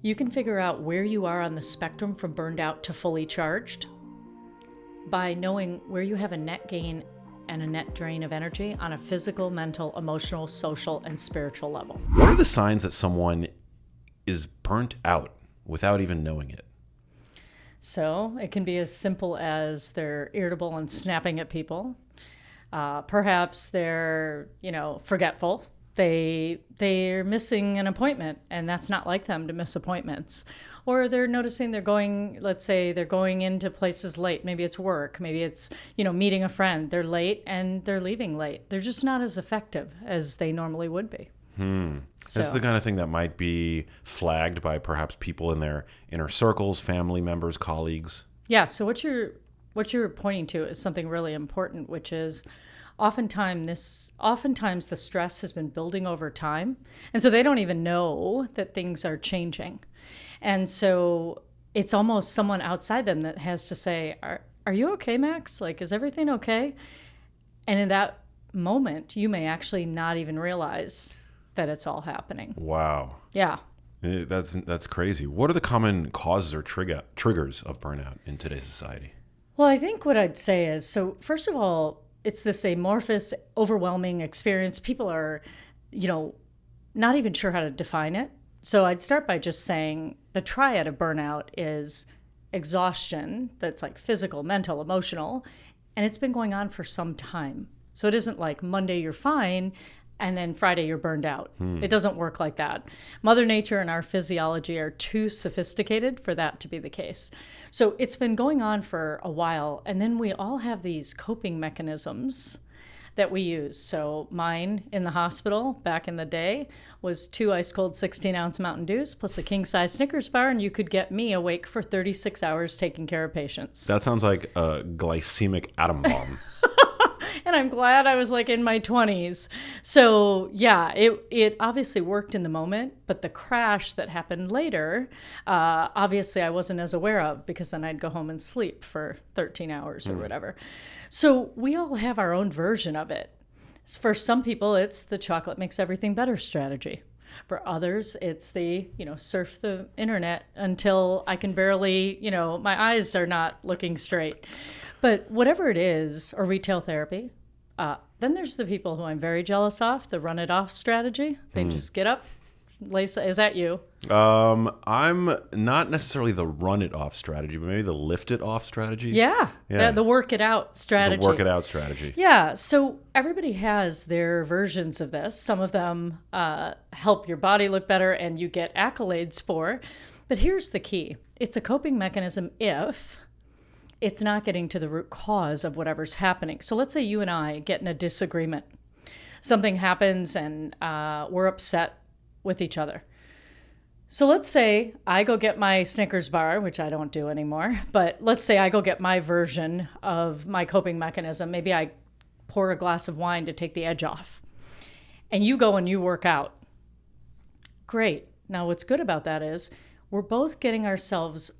You can figure out where you are on the spectrum from burned out to fully charged by knowing where you have a net gain and a net drain of energy on a physical, mental, emotional, social, and spiritual level. What are the signs that someone is burnt out without even knowing it? So it can be as simple as they're irritable and snapping at people. Perhaps they're, forgetful. They're missing an appointment, and that's not like them to miss appointments. Or they're noticing let's say they're going into places late. Maybe it's work. Maybe it's, meeting a friend. They're late and they're leaving late. They're just not as effective as they normally would be. That's the kind of thing that might be flagged by perhaps people in their inner circles, family members, colleagues. Yeah. So what you're pointing to is something really important, which is oftentimes the stress has been building over time. And so they don't even know that things are changing. And so it's almost someone outside them that has to say, are you okay, Max? Like, is everything okay? And in that moment, you may actually not even realize that it's all happening. Wow. Yeah. That's crazy. What are the common causes or triggers of burnout in today's society? Well, I think what I'd say is, so first of all, it's this amorphous, overwhelming experience. People are, not even sure how to define it. So I'd start by just saying the triad of burnout is exhaustion, that's like physical, mental, emotional, and it's been going on for some time. So it isn't like Monday you're fine and then Friday you're burned out. It doesn't work like that. Mother Nature and our physiology are too sophisticated for that to be the case. So it's been going on for a while, and then we all have these coping mechanisms that we use. So mine in the hospital back in the day was 2 ice cold 16-ounce Mountain Dews plus a king-size Snickers bar, and you could get me awake for 36 hours taking care of patients. That sounds like a glycemic atom bomb. And I'm glad I was like in my 20s. So yeah, it obviously worked in the moment, but the crash that happened later, obviously I wasn't as aware of, because then I'd go home and sleep for 13 hours or whatever. So we all have our own version of it. For some people, it's the chocolate makes everything better strategy. For others, it's the, surf the internet until I can barely, my eyes are not looking straight. But whatever it is, or retail therapy, then there's the people who I'm very jealous of, the run it off strategy. They just get up. Lisa, is that you? I'm not necessarily the run it off strategy, but maybe the lift it off strategy. Yeah. The work it out strategy. The work it out strategy. Yeah. So everybody has their versions of this. Some of them help your body look better and you get accolades for. But here's the key. It's a coping mechanism if it's not getting to the root cause of whatever's happening. So let's say you and I get in a disagreement. Something happens and we're upset with each other. So let's say I go get my Snickers bar, which I don't do anymore, but let's say I go get my version of my coping mechanism. Maybe I pour a glass of wine to take the edge off. And you go and you work out. Great. Now what's good about that is we're both getting ourselves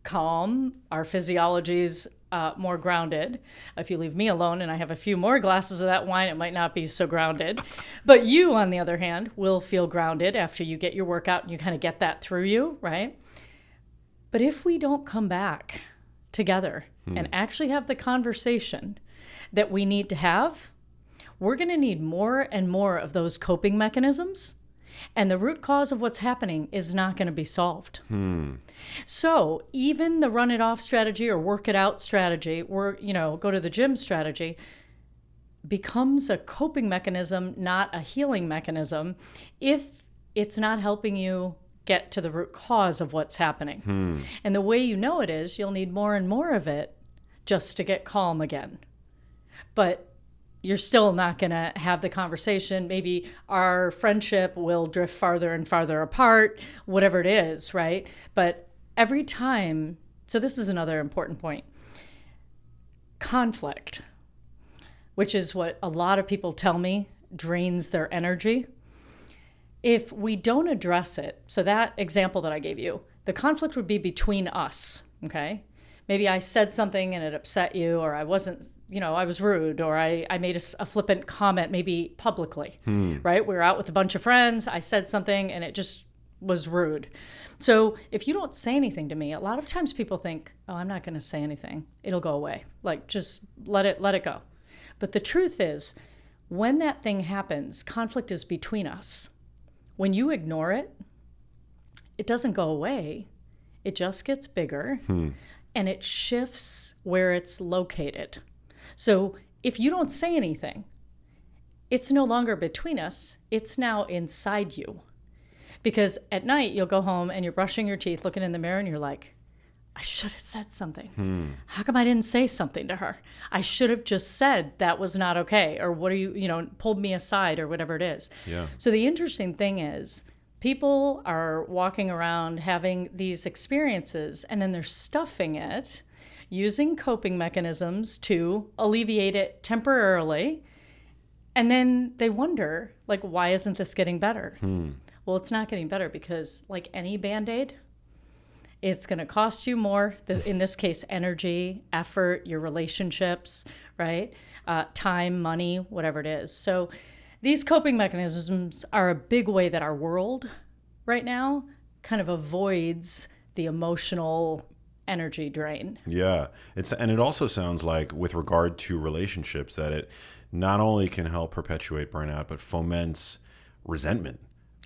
calm, our physiology's more grounded. If you leave me alone and I have a few more glasses of that wine, it might not be so grounded. But you, on the other hand, will feel grounded after you get your workout and you kind of get that through you, right? But if we don't come back together and actually have the conversation that we need to have, we're going to need more and more of those coping mechanisms. And the root cause of what's happening is not going to be solved. So even the run it off strategy or work it out strategy, or, go to the gym strategy, becomes a coping mechanism, not a healing mechanism, if it's not helping you get to the root cause of what's happening. And the way you know it is you'll need more and more of it just to get calm again. But you're still not going to have the conversation. Maybe our friendship will drift farther and farther apart, whatever it is, right? But every time, so this is another important point. Conflict, which is what a lot of people tell me drains their energy. If we don't address it, so that example that I gave you, the conflict would be between us, okay? Maybe I said something and it upset you, or I wasn't, I was rude, or I made a flippant comment, maybe publicly, right? We were out with a bunch of friends. I said something and it just was rude. So if you don't say anything to me, a lot of times people think, oh, I'm not going to say anything. It'll go away. Like, just let it go. But the truth is, when that thing happens, conflict is between us. When you ignore it, it doesn't go away. It just gets bigger and it shifts where it's located. So if you don't say anything, it's no longer between us. It's now inside you. Because at night, you'll go home and you're brushing your teeth, looking in the mirror, and you're like, I should have said something. How come I didn't say something to her? I should have just said that was not okay. Or what are you pulled me aside or whatever it is. Yeah. So the interesting thing is people are walking around having these experiences and then they're stuffing it using coping mechanisms to alleviate it temporarily. And then they wonder, like, why isn't this getting better? Well, it's not getting better because, like any Band-Aid, it's going to cost you more. In this case, energy, effort, your relationships, right? Time, money, whatever it is. So these coping mechanisms are a big way that our world right now kind of avoids the emotional energy drain. Yeah. And it also sounds like, with regard to relationships, that it not only can help perpetuate burnout, but foments resentment,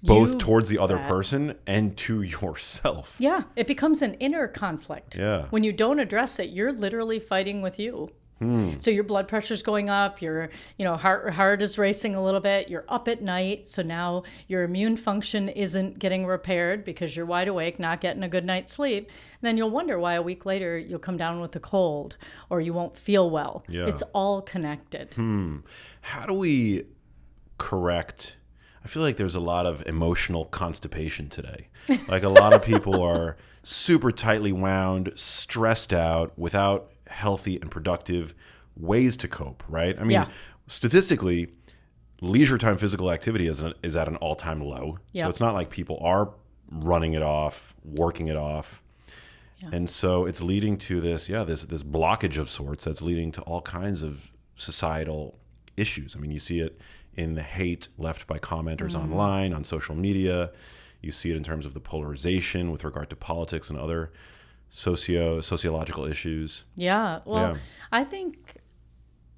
both towards the other person and to yourself. Yeah. It becomes an inner conflict. Yeah. When you don't address it, you're literally fighting with you. So your blood pressure's going up, your heart is racing a little bit, you're up at night, so now your immune function isn't getting repaired because you're wide awake, not getting a good night's sleep. And then you'll wonder why a week later you'll come down with a cold or you won't feel well. Yeah. It's all connected. How do we correct? I feel like there's a lot of emotional constipation today. Like, a lot of people are super tightly wound, stressed out, without healthy and productive ways to cope, right? I mean, statistically, leisure time physical activity is at an all-time low. So it's not like people are running it off, working it off. And so it's leading to this blockage of sorts that's leading to all kinds of societal issues. I mean, you see it in the hate left by commenters online, on social media. You see it in terms of the polarization with regard to politics and other sociological issues. I think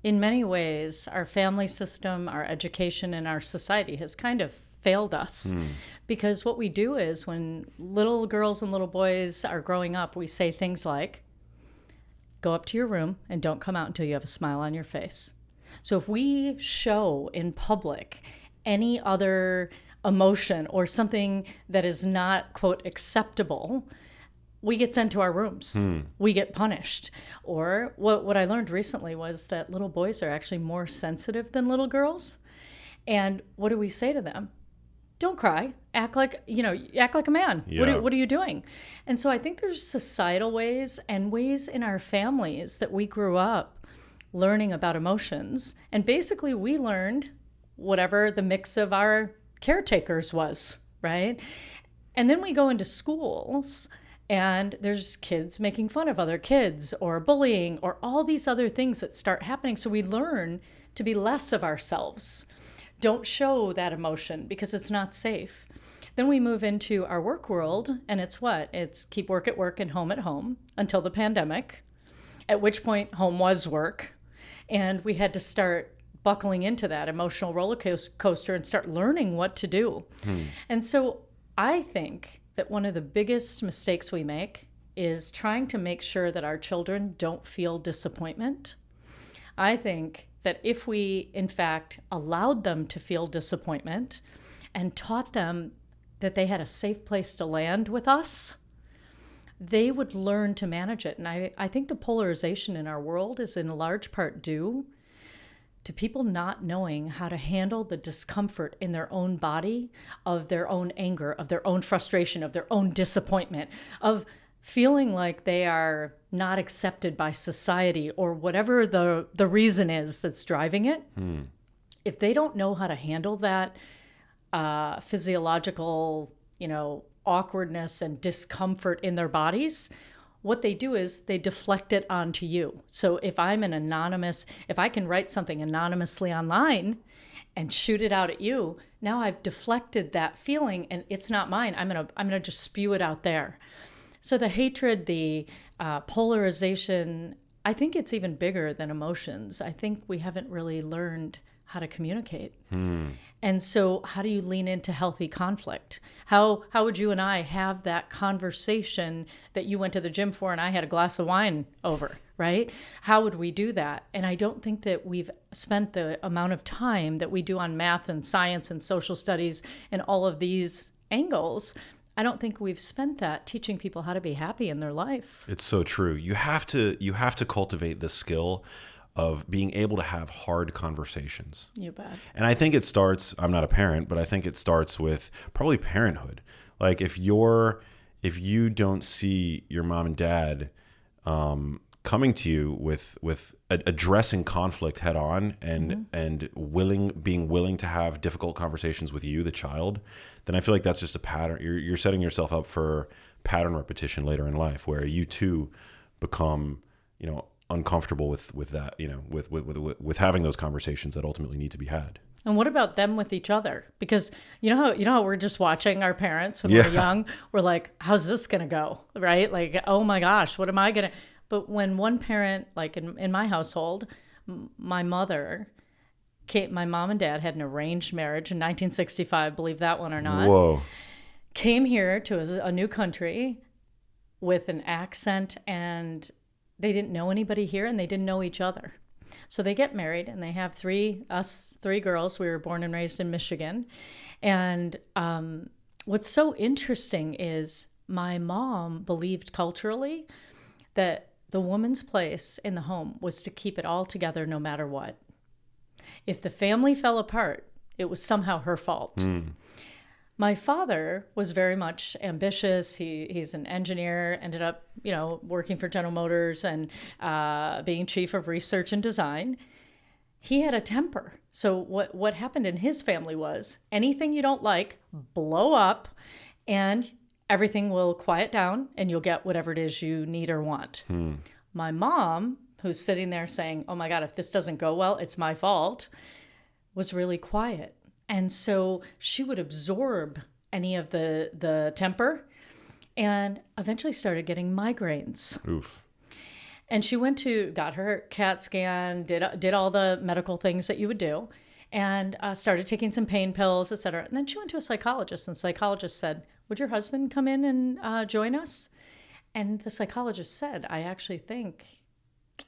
in many ways our family system, our education, and our society has kind of failed us because what we do is, when little girls and little boys are growing up, we say things like, go up to your room and don't come out until you have a smile on your face. So if we show in public any other emotion or something that is not, quote, acceptable, we get sent to our rooms. We get punished. Or what I learned recently was that little boys are actually more sensitive than little girls. And what do we say to them? Don't cry. Act like a man. Yeah. What are you doing? And so I think there's societal ways and ways in our families that we grew up learning about emotions. And basically we learned whatever the mix of our caretakers was, right? And then we go into schools and there's kids making fun of other kids or bullying or all these other things that start happening. So we learn to be less of ourselves. Don't show that emotion because it's not safe. Then we move into our work world and it's what? It's keep work at work and home at home until the pandemic, at which point home was work. And we had to start buckling into that emotional roller coaster and start learning what to do. And so I think that one of the biggest mistakes we make is trying to make sure that our children don't feel disappointment. I think that if we, in fact, allowed them to feel disappointment and taught them that they had a safe place to land with us, they would learn to manage it. And I think the polarization in our world is in large part due to people not knowing how to handle the discomfort in their own body, of their own anger, of their own frustration, of their own disappointment, of feeling like they are not accepted by society or whatever the reason is that's driving it. If they don't know how to handle that physiological, awkwardness and discomfort in their bodies, what they do is they deflect it onto you. So if I can write something anonymously online and shoot it out at you, now I've deflected that feeling and it's not mine. I'm gonna just spew it out there. So the hatred, the polarization, I think it's even bigger than emotions. I think we haven't really learned how to communicate. And so how do you lean into healthy conflict? How would you and I have that conversation that you went to the gym for and I had a glass of wine over, right? How would we do that? And I don't think that we've spent the amount of time that we do on math and science and social studies and all of these angles. I don't think we've spent that teaching people how to be happy in their life. It's so true. You have to cultivate the skill of being able to have hard conversations. You bet. And I think it starts, I'm not a parent, but I think it starts with probably parenthood. Like if you don't see your mom and dad coming to you with addressing conflict head on and being willing to have difficult conversations with you, the child, then I feel like that's just a pattern. You're setting yourself up for pattern repetition later in life, where you too become, uncomfortable with that, with having those conversations that ultimately need to be had. And what about them with each other? Because you know how we're just watching our parents when we're young. We're like, how's this gonna go, right? Like, oh my gosh, what am I gonna? But when one parent, like in my household, my mom and dad had an arranged marriage in 1965. Believe that one or not? Whoa! Came here to a new country with an accent, and they didn't know anybody here, and they didn't know each other. So they get married, and they have three girls. We were born and raised in Michigan. And what's so interesting is my mom believed culturally that the woman's place in the home was to keep it all together no matter what. If the family fell apart, it was somehow her fault. My father was very much ambitious. He's an engineer, ended up, working for General Motors and being chief of research and design. He had a temper. So what happened in his family was anything you don't like, blow up, and everything will quiet down and you'll get whatever it is you need or want. My mom, who's sitting there saying, oh my God, if this doesn't go well, it's my fault, was really quiet. And so she would absorb any of the temper and eventually started getting migraines. Oof. And she got her CAT scan, did all the medical things that you would do, and started taking some pain pills, et cetera. And then she went to a psychologist, and the psychologist said, would your husband come in and join us? And the psychologist said, I actually think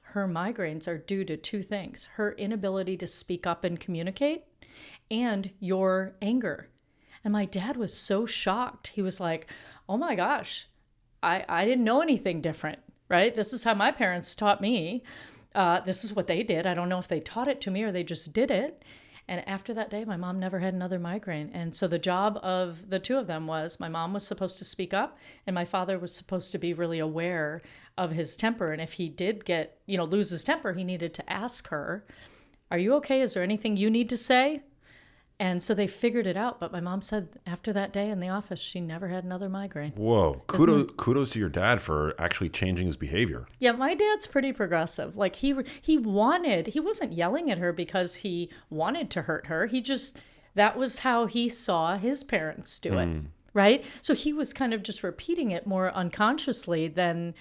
her migraines are due to two things: her inability to speak up and communicate, and your anger. And my dad was so shocked. He was like, oh my gosh, I didn't know anything different, right? This is how my parents taught me. This is what they did. I don't know if they taught it to me or they just did it. And after that day, my mom never had another migraine. And so the job of the two of them was my mom was supposed to speak up and my father was supposed to be really aware of his temper. And if he did lose his temper, he needed to ask her, are you okay? Is there anything you need to say? And so they figured it out. But my mom said after that day in the office, she never had another migraine. Whoa. Kudos to your dad for actually changing his behavior. Yeah, my dad's pretty progressive. Like he wasn't yelling at her because he wanted to hurt her. That was how he saw his parents do it. Right? So he was kind of just repeating it more unconsciously than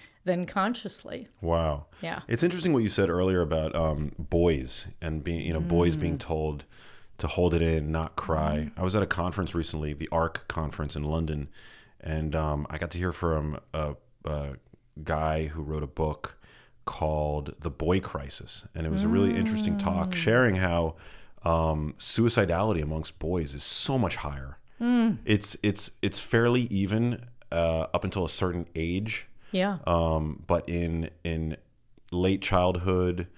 consciously. Wow. Yeah. It's interesting what you said earlier about boys and being, boys being told to hold it in, not cry. I was at a conference recently, the ARC conference in London, and I got to hear from a guy who wrote a book called The Boy Crisis. And it was a really interesting talk, sharing how suicidality amongst boys is so much higher. It's fairly even up until a certain age. Yeah. But in late childhood,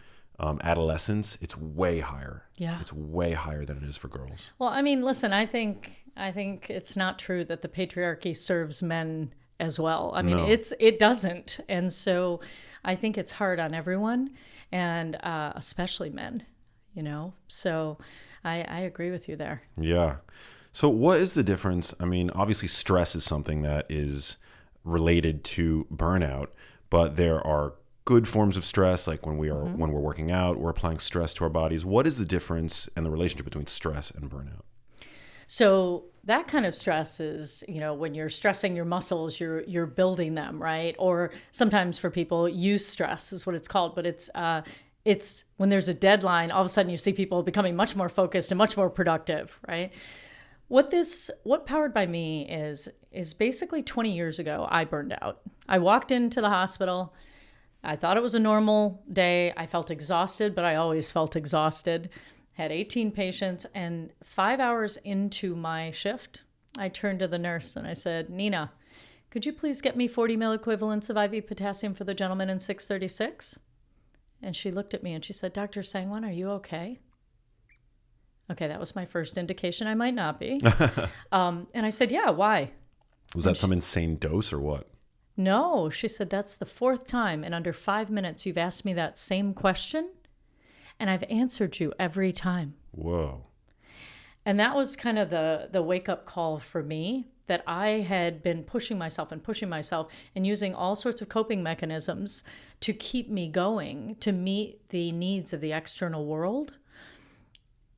adolescence, it's way higher. Yeah. It's way higher than it is for girls. Well, I mean, listen, I think it's not true that the patriarchy serves men as well. I mean, No. it doesn't. And so I think it's hard on everyone, and especially men, So I agree with you there. Yeah. So what is the difference? I mean, obviously stress is something that is related to burnout, but there are good forms of stress, like when when we're working out, we're applying stress to our bodies. What is the difference and the relationship between stress and burnout? So that kind of stress is, when you're stressing your muscles, you're building them, right? Or sometimes for people, use stress is what it's called. But it's when there's a deadline, all of a sudden you see people becoming much more focused and much more productive, right? What Powered by Me is basically 20 years ago, I burned out. I walked into the hospital. I thought it was a normal day. I felt exhausted, but I always felt exhausted. Had 18 patients, and 5 hours into my shift, I turned to the nurse and I said, Nina, could you please get me 40 mil equivalents of IV potassium for the gentleman in 636? And she looked at me and she said, Dr. Sangwan, are you okay? Okay, that was my first indication I might not be. And I said, yeah, why? Was that some insane dose or what? No, she said, that's the fourth time in under 5 minutes you've asked me that same question, and I've answered you every time. Whoa. And that was kind of the wake-up call for me, that I had been pushing myself and using all sorts of coping mechanisms to keep me going, to meet the needs of the external world.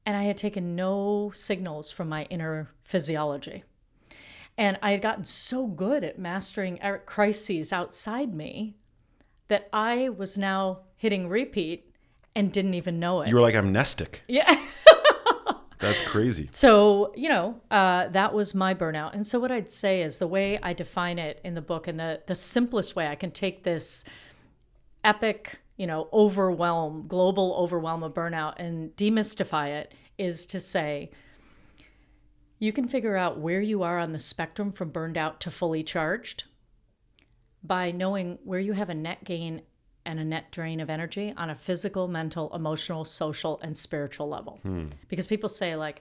And I had taken no signals from my inner physiology. And I had gotten so good at mastering crises outside me that I was now hitting repeat and didn't even know it. You were like amnestic. Yeah. That's crazy. So, that was my burnout. And so what I'd say is the way I define it in the book, and the simplest way I can take this epic, global overwhelm of burnout and demystify it, is to say, you can figure out where you are on the spectrum from burned out to fully charged by knowing where you have a net gain and a net drain of energy on a physical, mental, emotional, social, and spiritual level. Because people say, like,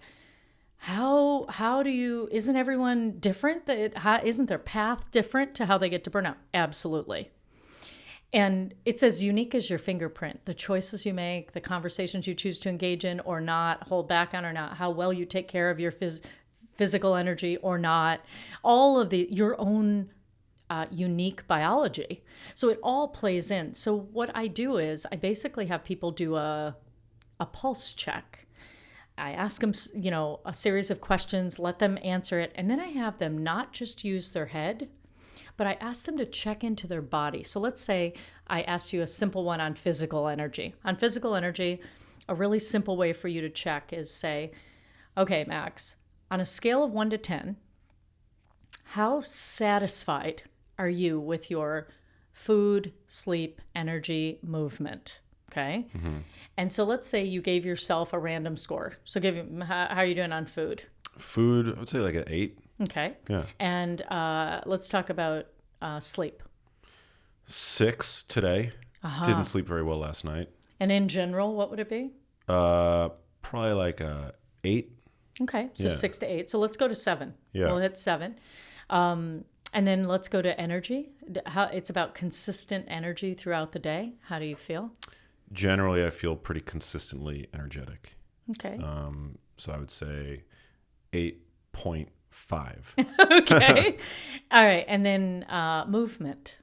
how do you, isn't everyone different? Isn't their path different to how they get to burnout? Absolutely. And it's as unique as your fingerprint. The choices you make, the conversations you choose to engage in or not, hold back on or not, how well you take care of your physical energy or not, all of your own unique biology. So it all plays in. So what I do is I basically have people do a pulse check. I ask them, a series of questions, let them answer it. And then I have them not just use their head, but I ask them to check into their body. So let's say I asked you a simple one on physical energy. On physical energy, a really simple way for you to check is say, okay, Max, on a scale of 1 to 10, how satisfied are you with your food, sleep, energy, movement? Okay. Mm-hmm. And so let's say you gave yourself a random score. So how are you doing on food? Food, I would say like an 8. Okay. Yeah. And let's talk about sleep. 6 today. Didn't sleep very well last night. And in general, what would it be? Probably like a 8. Okay. So 6 to 8. So let's go to 7. Yeah. We'll hit 7. And then let's go to energy. It's about consistent energy throughout the day. How do you feel? Generally, I feel pretty consistently energetic. Okay. So I would say 8.5. Okay. All right. And then movement.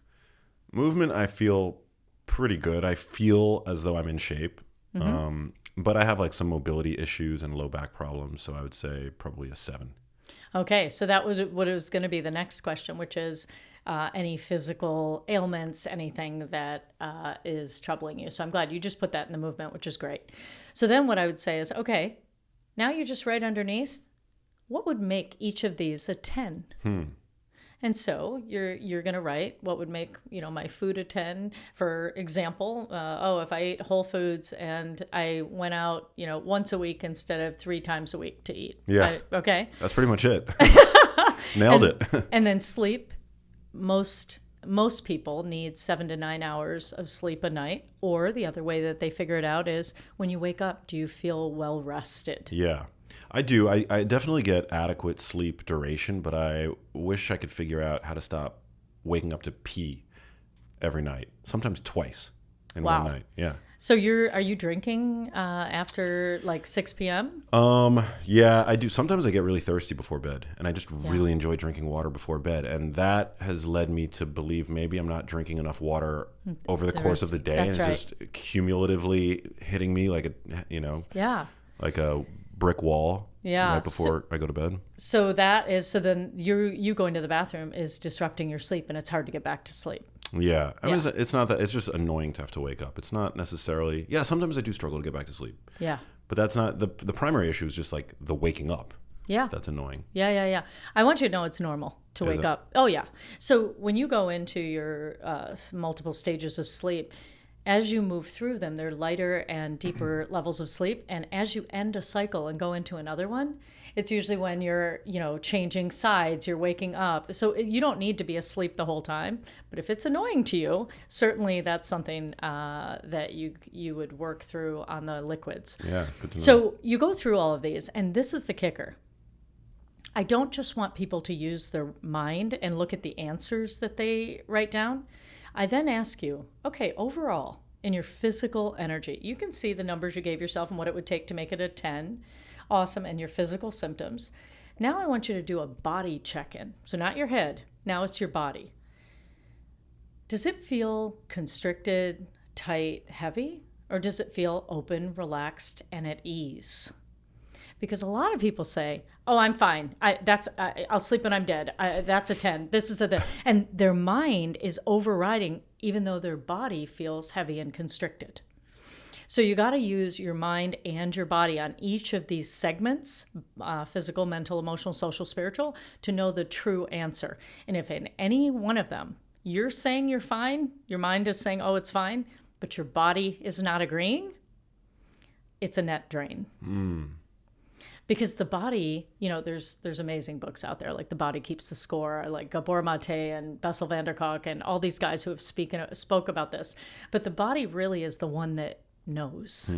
Movement, I feel pretty good. I feel as though I'm in shape. Mm-hmm. But I have like some mobility issues and low back problems. So I would say probably a 7. Okay, so that was what was going to be the next question, which is any physical ailments, anything that is troubling you. So I'm glad you just put that in the movement, which is great. So then what I would say is, okay, now you just write underneath, what would make each of these a 10? And so you're going to write what would make, my food a 10. For example, if I ate whole foods and I went out, once a week instead of 3 times a week to eat. Yeah. Okay. That's pretty much it. Nailed it. And then sleep. Most people need 7 to 9 hours of sleep a night. Or the other way that they figure it out is when you wake up, do you feel well rested? Yeah. I do. I definitely get adequate sleep duration, but I wish I could figure out how to stop waking up to pee every night, sometimes twice. in Wow. one night. Yeah. So are you drinking after like 6 p.m.? Yeah, I do. Sometimes I get really thirsty before bed, and I just really enjoy drinking water before bed. And that has led me to believe maybe I'm not drinking enough water over the course of the day. That's and it's right. just cumulatively hitting me like Yeah. like a brick wall Yeah. right before I go to bed. So then you going to the bathroom is disrupting your sleep, and it's hard to get back to sleep. Yeah. I mean, it's not that. It's just annoying to have to wake up. It's not necessarily. Yeah, sometimes I do struggle to get back to sleep. Yeah. But that's not the primary issue is just like the waking up. Yeah. That's annoying. Yeah. I want you to know it's normal to wake up. Oh, yeah. So when you go into your multiple stages of sleep, as you move through them, they're lighter and deeper levels of sleep. And as you end a cycle and go into another one, it's usually when you're, changing sides, you're waking up. So you don't need to be asleep the whole time. But if it's annoying to you, certainly that's something that you would work through on the liquids. Yeah, good to know. So you go through all of these, and this is the kicker. I don't just want people to use their mind and look at the answers that they write down. I then ask you, okay, overall, in your physical energy, you can see the numbers you gave yourself and what it would take to make it a 10. Awesome. And your physical symptoms. Now I want you to do a body check-in. So not your head. Now it's your body. Does it feel constricted, tight, heavy? Or does it feel open, relaxed, and at ease? Because a lot of people say, "Oh, I'm fine. I'll sleep when I'm dead. That's a 10. This is and their mind is overriding, even though their body feels heavy and constricted. So you got to use your mind and your body on each of these segments, physical, mental, emotional, social, spiritual, to know the true answer. And if in any one of them you're saying you're fine, your mind is saying, "Oh, it's fine," but your body is not agreeing, it's a net drain. Because the body, there's amazing books out there, like The Body Keeps the Score, like Gabor Mate and Bessel van der Kolk and all these guys who have spoke about this. But the body really is the one that knows.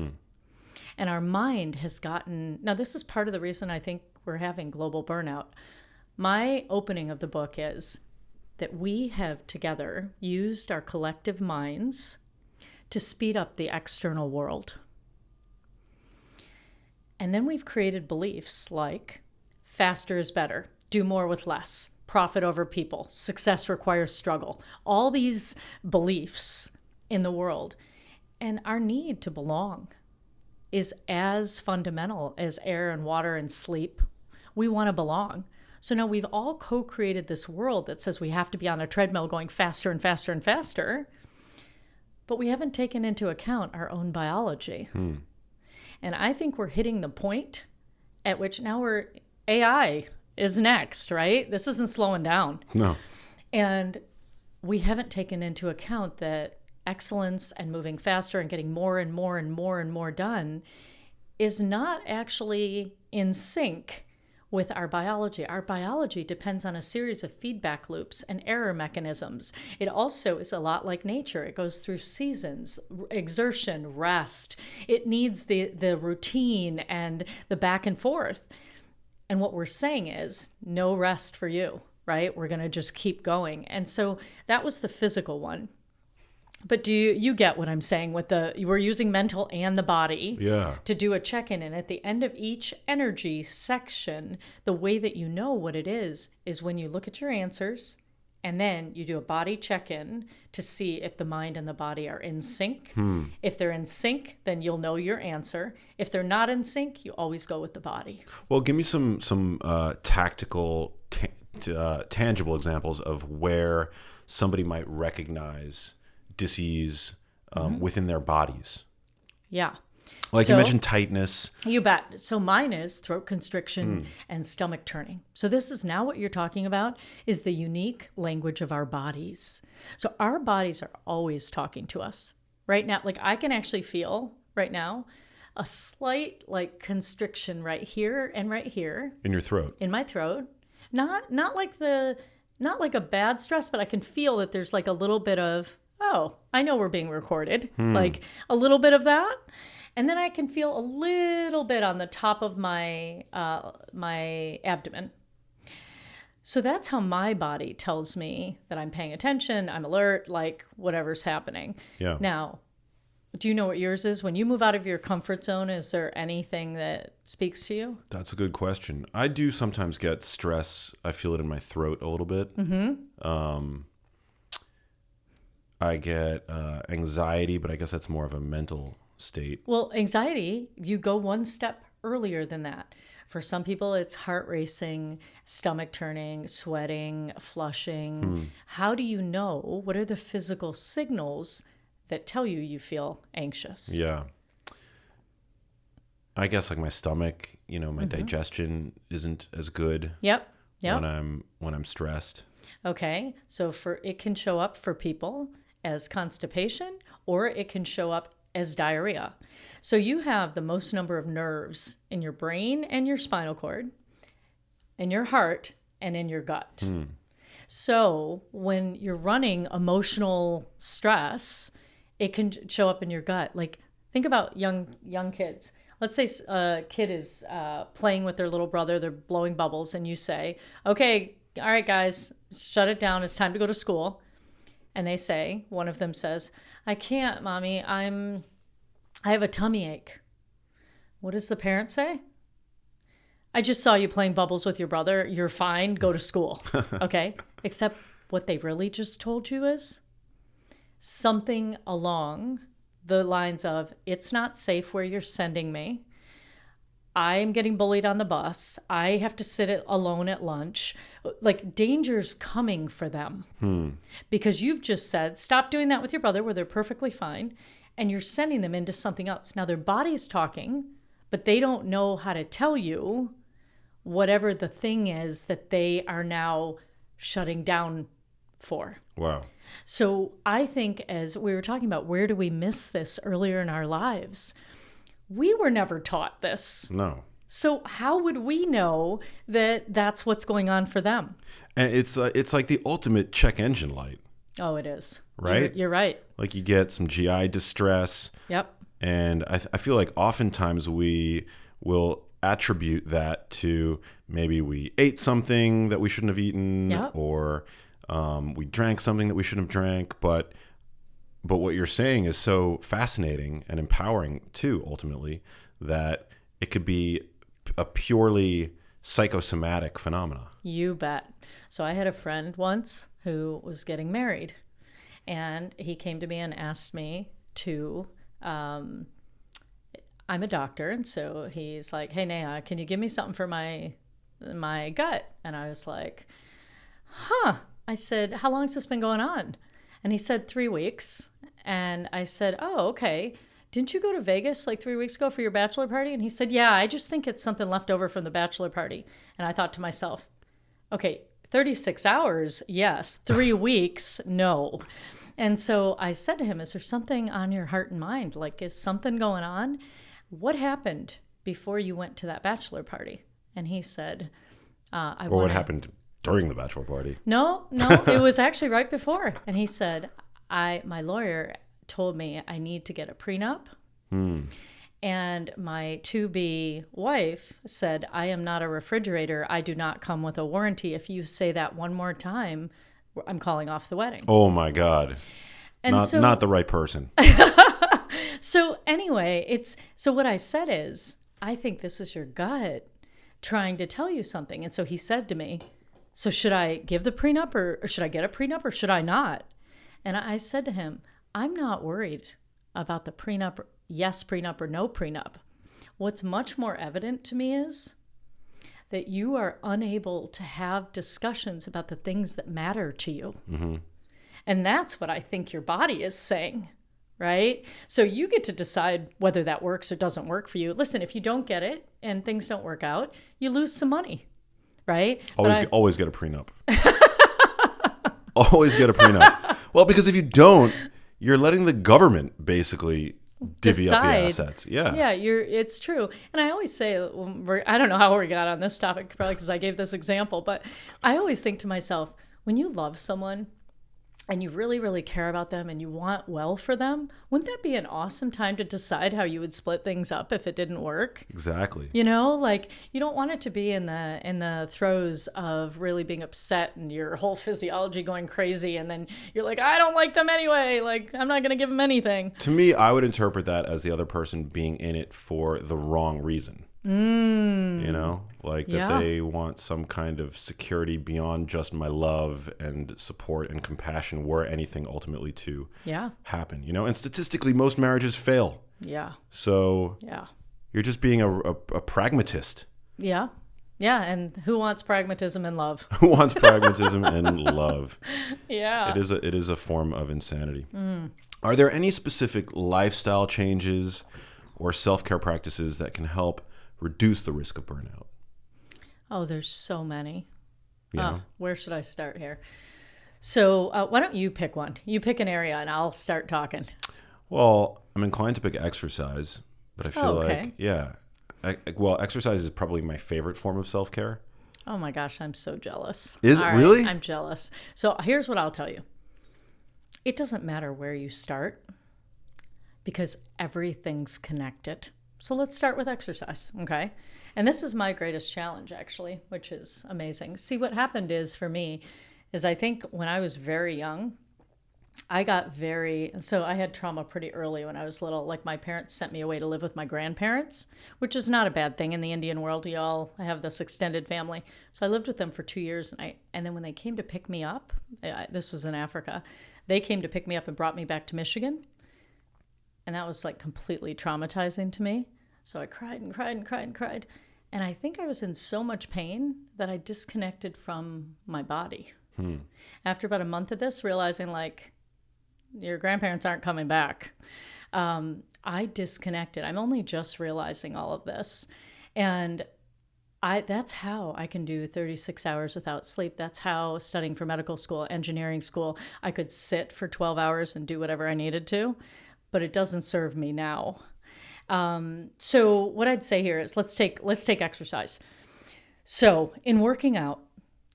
And our mind has gotten, now this is part of the reason I think we're having global burnout. My opening of the book is that we have together used our collective minds to speed up the external world. And then we've created beliefs like faster is better, do more with less, profit over people, success requires struggle, all these beliefs in the world. And our need to belong is as fundamental as air and water and sleep. We want to belong. So now we've all co-created this world that says we have to be on a treadmill going faster and faster and faster, but we haven't taken into account our own biology. And I think we're hitting the point at which now AI is next, right? This isn't slowing down. No. And we haven't taken into account that excellence and moving faster and getting more and more and more and more done is not actually in sync with our biology. Our biology depends on a series of feedback loops and error mechanisms. It also is a lot like nature. It goes through seasons, exertion, rest. It needs the routine and the back and forth. And what we're saying is no rest for you, right? We're going to just keep going. And so that was the physical one. But do you get what I'm saying with we're using mental and the body to do a check-in. And at the end of each energy section, the way that you know what it is when you look at your answers and then you do a body check-in to see if the mind and the body are in sync. If they're in sync, then you'll know your answer. If they're not in sync, you always go with the body. Well, give me some tactical, tangible examples of where somebody might recognize dis-ease within their bodies. Yeah. Like you mentioned tightness. You bet. So mine is throat constriction and stomach turning. So this is now what you're talking about is the unique language of our bodies. So our bodies are always talking to us. Right now, like I can actually feel right now a slight like constriction right here and right here. In your throat. In my throat. Not like a bad stress, but I can feel that there's like a little bit of, oh, I know we're being recorded. Like a little bit of that. And then I can feel a little bit on the top of my my abdomen. So that's how my body tells me that I'm paying attention, I'm alert, like whatever's happening. Yeah. Now, Do you know what yours is? When you move out of your comfort zone, is there anything that speaks to you? That's a good question. I do sometimes get stress. I feel it in my throat a little bit. Mm-hmm. I get anxiety, but I guess that's more of a mental state. Well, anxiety, you go one step earlier than that. For some people, it's heart racing, stomach turning, sweating, flushing. How do you know? What are the physical signals that tell you feel anxious? Yeah. I guess like my stomach, my digestion isn't as good. Yep. When I'm stressed. Okay. So it can show up for people as constipation, or it can show up as diarrhea. So you have the most number of nerves in your brain and your spinal cord, in your heart, and in your gut. So when you're running emotional stress, it can show up in your gut. Like, think about young kids. Let's say a kid is playing with their little brother. They're blowing bubbles, and you say, okay, all right, guys, shut it down. It's time to go to school. And they say, one of them says, I can't, Mommy. I have a tummy ache. What does the parent say? I just saw you playing bubbles with your brother. You're fine. Go to school. Okay? Except what they really just told you is something along the lines of, it's not safe where you're sending me. I'm getting bullied on the bus. I have to sit alone at lunch. Like, danger's coming for them. Because you've just said, stop doing that with your brother where they're perfectly fine. And you're sending them into something else. Now, their body's talking, but they don't know how to tell you whatever the thing is that they are now shutting down for. Wow. So I think, as we were talking about, where do we miss this earlier in our lives? We were never taught this. No. So how would we know that that's what's going on for them? And it's like the ultimate check engine light. Oh, it is. Right? You're right. Like, you get some GI distress. Yep. And I feel like oftentimes we will attribute that to maybe we ate something that we shouldn't have eaten, Yep. or we drank something that we shouldn't have drank. But what you're saying is so fascinating and empowering too, ultimately, that it could be a purely psychosomatic phenomena. You bet. So I had a friend once who was getting married, and he came to me and asked me to, I'm a doctor, and so he's like, hey, Neha, can you give me something for my gut? And I was like, I said, how long has this been going on? And he said 3 weeks. And I said, oh, okay. Didn't you go to Vegas like 3 weeks ago for your bachelor party? And he said, yeah, I just think it's something left over from the bachelor party. And I thought to myself, okay, 36 hours, yes. 3 weeks, no. And so I said to him, is there something on your heart and mind? Like, is something going on? What happened before you went to that bachelor party? And he said, what happened during the bachelor party? No, it was actually right before. And he said, my lawyer told me I need to get a prenup. And my to-be wife said, I am not a refrigerator. I do not come with a warranty. If you say that one more time, I'm calling off the wedding. Oh my God. And not the right person. So anyway, so what I said is, I think this is your gut trying to tell you something. And so he said to me, so should I give the prenup, or should I get a prenup, or should I not? And I said to him, I'm not worried about the prenup, yes prenup or no prenup. What's much more evident to me is that you are unable to have discussions about the things that matter to you. Mm-hmm. And that's what I think your body is saying, right? So you get to decide whether that works or doesn't work for you. Listen, if you don't get it and things don't work out, you lose some money, right? Always get a prenup. Always get a prenup. Well, because if you don't, you're letting the government basically divvy up the assets. Yeah. Yeah, it's true. And I always say, I don't know how we got on this topic, probably because I gave this example, but I always think to myself, when you love someone and you really, really care about them and you want well for them, wouldn't that be an awesome time to decide how you would split things up if it didn't work? Exactly. You know, like you don't want it to be in the throes of really being upset and your whole physiology going crazy, and then you're like, I don't like them anyway. Like, I'm not going to give them anything. To me, I would interpret that as the other person being in it for the wrong reason. You know, like that they want some kind of security beyond just my love and support and compassion were anything ultimately to happen, you know, and statistically most marriages fail. Yeah. So you're just being a pragmatist. Yeah. Yeah. And who wants pragmatism and love? Who wants pragmatism and love? Yeah. It is a form of insanity. Are there any specific lifestyle changes or self-care practices that can help reduce the risk of burnout? Oh, there's so many. Yeah. Where should I start here? So why don't you pick one? You pick an area and I'll start talking. Well, I'm inclined to pick exercise, but I feel like, exercise is probably my favorite form of self-care. Oh my gosh, I'm so jealous. Is it really? I'm jealous. So here's what I'll tell you. It doesn't matter where you start because everything's connected. So let's start with exercise, okay? And this is my greatest challenge, actually, which is amazing. See, what happened is for me is I think when I was very young, I had trauma pretty early when I was little. Like my parents sent me away to live with my grandparents, which is not a bad thing in the Indian world. I have this extended family. So I lived with them for 2 years. And then when they came to pick me up, this was in Africa, they came to pick me up and brought me back to Michigan. And that was like completely traumatizing to me. So I cried and cried and cried and cried. And I think I was in so much pain that I disconnected from my body. After about a month of this, realizing like, your grandparents aren't coming back. I disconnected. I'm only just realizing all of this. And that's how I can do 36 hours without sleep. That's how studying for medical school, engineering school, I could sit for 12 hours and do whatever I needed to. But it doesn't serve me now. So what I'd say here is let's take exercise. So in working out,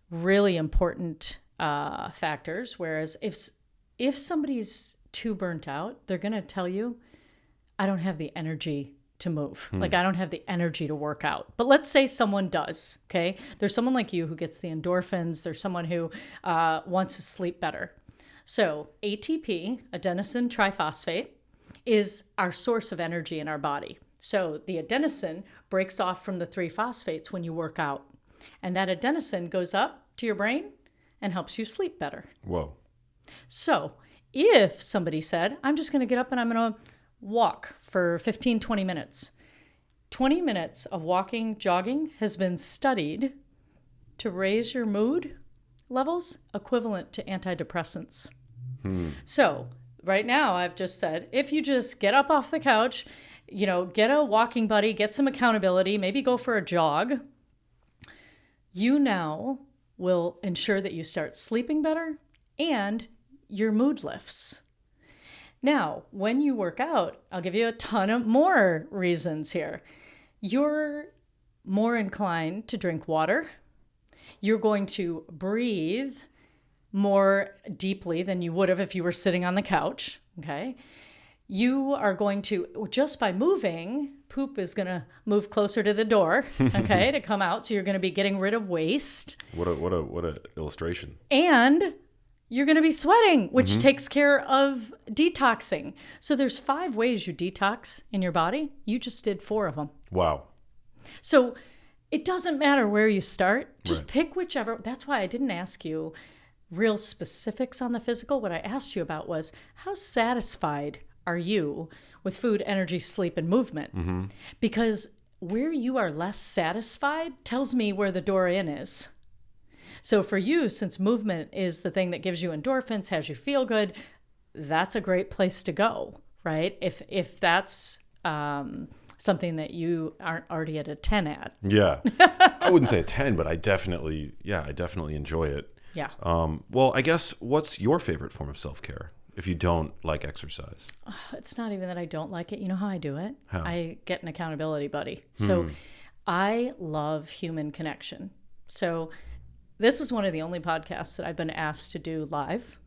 really important factors. Whereas if somebody's too burnt out, they're going to tell you, I don't have the energy to move. Like I don't have the energy to work out. But let's say someone does, okay? There's someone like you who gets the endorphins. There's someone who wants to sleep better. So ATP, adenosine triphosphate, is our source of energy in our body. So the adenosine breaks off from the 3 phosphates when you work out. And that adenosine goes up to your brain and helps you sleep better. Whoa. So if somebody said, I'm just going to get up and I'm going to walk for 15, 20 minutes. 20 minutes of walking, jogging has been studied to raise your mood levels equivalent to antidepressants. So right now, I've just said, if you just get up off the couch, get a walking buddy, get some accountability, maybe go for a jog, you now will ensure that you start sleeping better and your mood lifts. Now, when you work out, I'll give you a ton of more reasons here. You're more inclined to drink water. You're going to breathe more deeply than you would have if you were sitting on the couch, okay? You are going to, just by moving, poop is going to move closer to the door, okay, to come out. So you're going to be getting rid of waste. What a illustration. And you're going to be sweating, which takes care of detoxing. So there's 5 ways you detox in your body. You just did 4 of them. Wow. So it doesn't matter where you start. Just pick whichever. That's why I didn't ask you real specifics on the physical. What I asked you about was, how satisfied are you with food, energy, sleep, and movement? Because where you are less satisfied tells me where the door in is. So for you, since movement is the thing that gives you endorphins, has you feel good, that's a great place to go, right? If that's something that you aren't already at a 10 at. Yeah. I wouldn't say a 10, but I definitely enjoy it. Yeah. Well, I guess, what's your favorite form of self-care if you don't like exercise? It's not even that I don't like it. You know how I do it? How? I get an accountability buddy. So I love human connection. So this is one of the only podcasts that I've been asked to do live.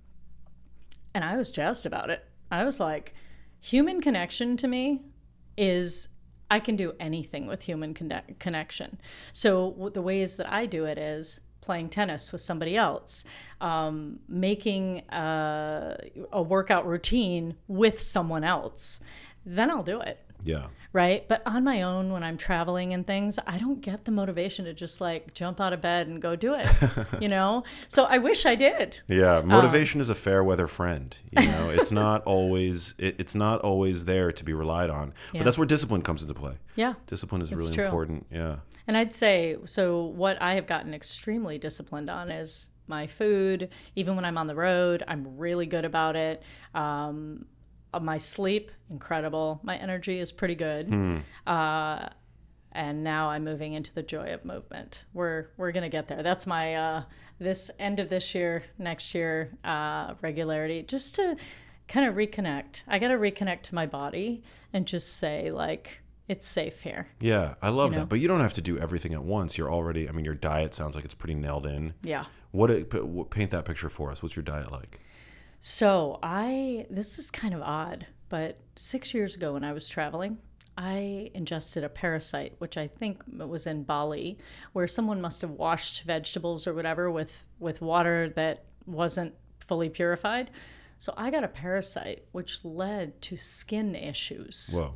And I was jazzed about it. I was like, human connection to me is, I can do anything with human connection. So the ways that I do it is playing tennis with somebody else, making a workout routine with someone else. Then I'll do it. Yeah. Right. But on my own, when I'm traveling and things, I don't get the motivation to just like jump out of bed and go do it, you know? So I wish I did. Yeah. Motivation is a fair weather friend. You know, it's not always, it's not always there to be relied on, but that's where discipline comes into play. Yeah. Discipline is really true. important. Yeah. And I'd say, so what I have gotten extremely disciplined on is my food. Even when I'm on the road, I'm really good about it. My sleep, incredible. My energy is pretty good. And now I'm moving into the joy of movement. We're going to get there. That's my, this end of this year, next year, regularity, just to kind of reconnect. I got to reconnect to my body and just say like, it's safe here. Yeah, I love that. But you don't have to do everything at once. You're already, I mean, your diet sounds like it's pretty nailed in. Yeah. Paint that picture for us. What's your diet like? So this is kind of odd, but 6 years ago when I was traveling, I ingested a parasite, which I think was in Bali, where someone must have washed vegetables or whatever with water that wasn't fully purified. So I got a parasite, which led to skin issues. Whoa.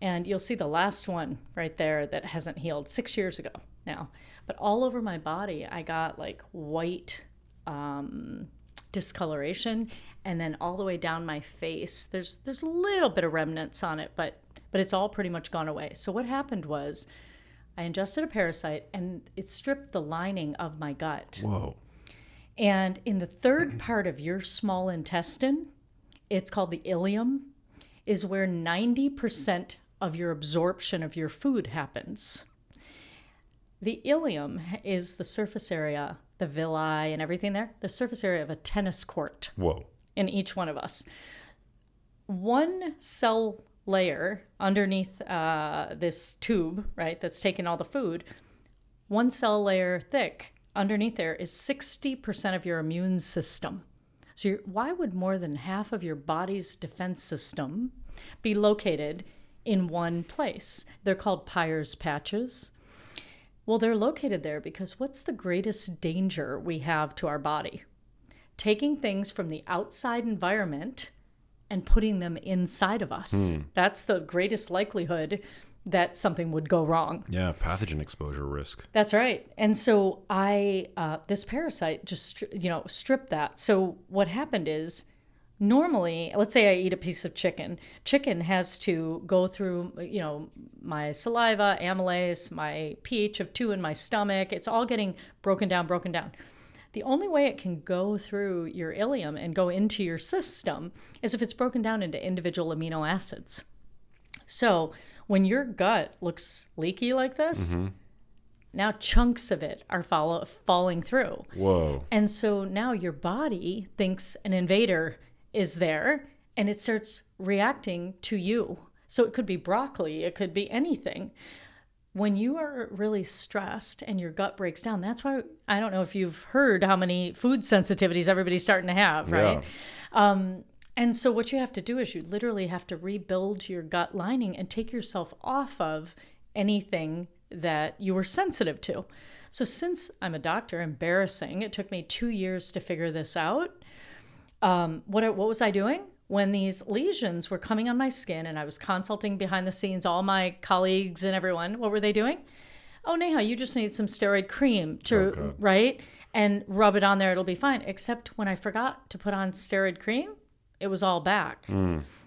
And you'll see the last one right there that hasn't healed 6 years ago now. But all over my body, I got like white discoloration. And then all the way down my face, there's a little bit of remnants on it, but it's all pretty much gone away. So what happened was I ingested a parasite and it stripped the lining of my gut. Whoa. And in the third part of your small intestine, it's called the ileum, is where 90% of your absorption of your food happens. The ileum is the surface area, the villi and everything there, the surface area of a tennis court. Whoa. In each one of us. One cell layer underneath this tube, right, that's taking all the food, one cell layer thick underneath there is 60% of your immune system. So why would more than half of your body's defense system be located in one place? They're called Peyer's patches. Well, they're located there because what's the greatest danger we have to our body? Taking things from the outside environment and putting them inside of us. That's the greatest likelihood that something would go wrong. Yeah, pathogen exposure risk. That's right. And so this parasite just, stripped that. So what happened is, normally, let's say I eat a piece of chicken. Chicken has to go through, my saliva, amylase, my pH of 2 in my stomach. It's all getting broken down. The only way it can go through your ileum and go into your system is if it's broken down into individual amino acids. So when your gut looks leaky like this, now chunks of it are falling through. Whoa. And so now your body thinks an invader is there and it starts reacting to you. So it could be broccoli, it could be anything. When you are really stressed and your gut breaks down, that's why, I don't know if you've heard how many food sensitivities everybody's starting to have, right? Yeah. And so what you have to do is you literally have to rebuild your gut lining and take yourself off of anything that you were sensitive to. So since I'm a doctor, embarrassing, it took me 2 years to figure this out. What was I doing? When these lesions were coming on my skin and I was consulting behind the scenes, all my colleagues and everyone, what were they doing? Oh, Neha, you just need some steroid cream to, right? And rub it on there, it'll be fine. Except when I forgot to put on steroid cream, it was all back.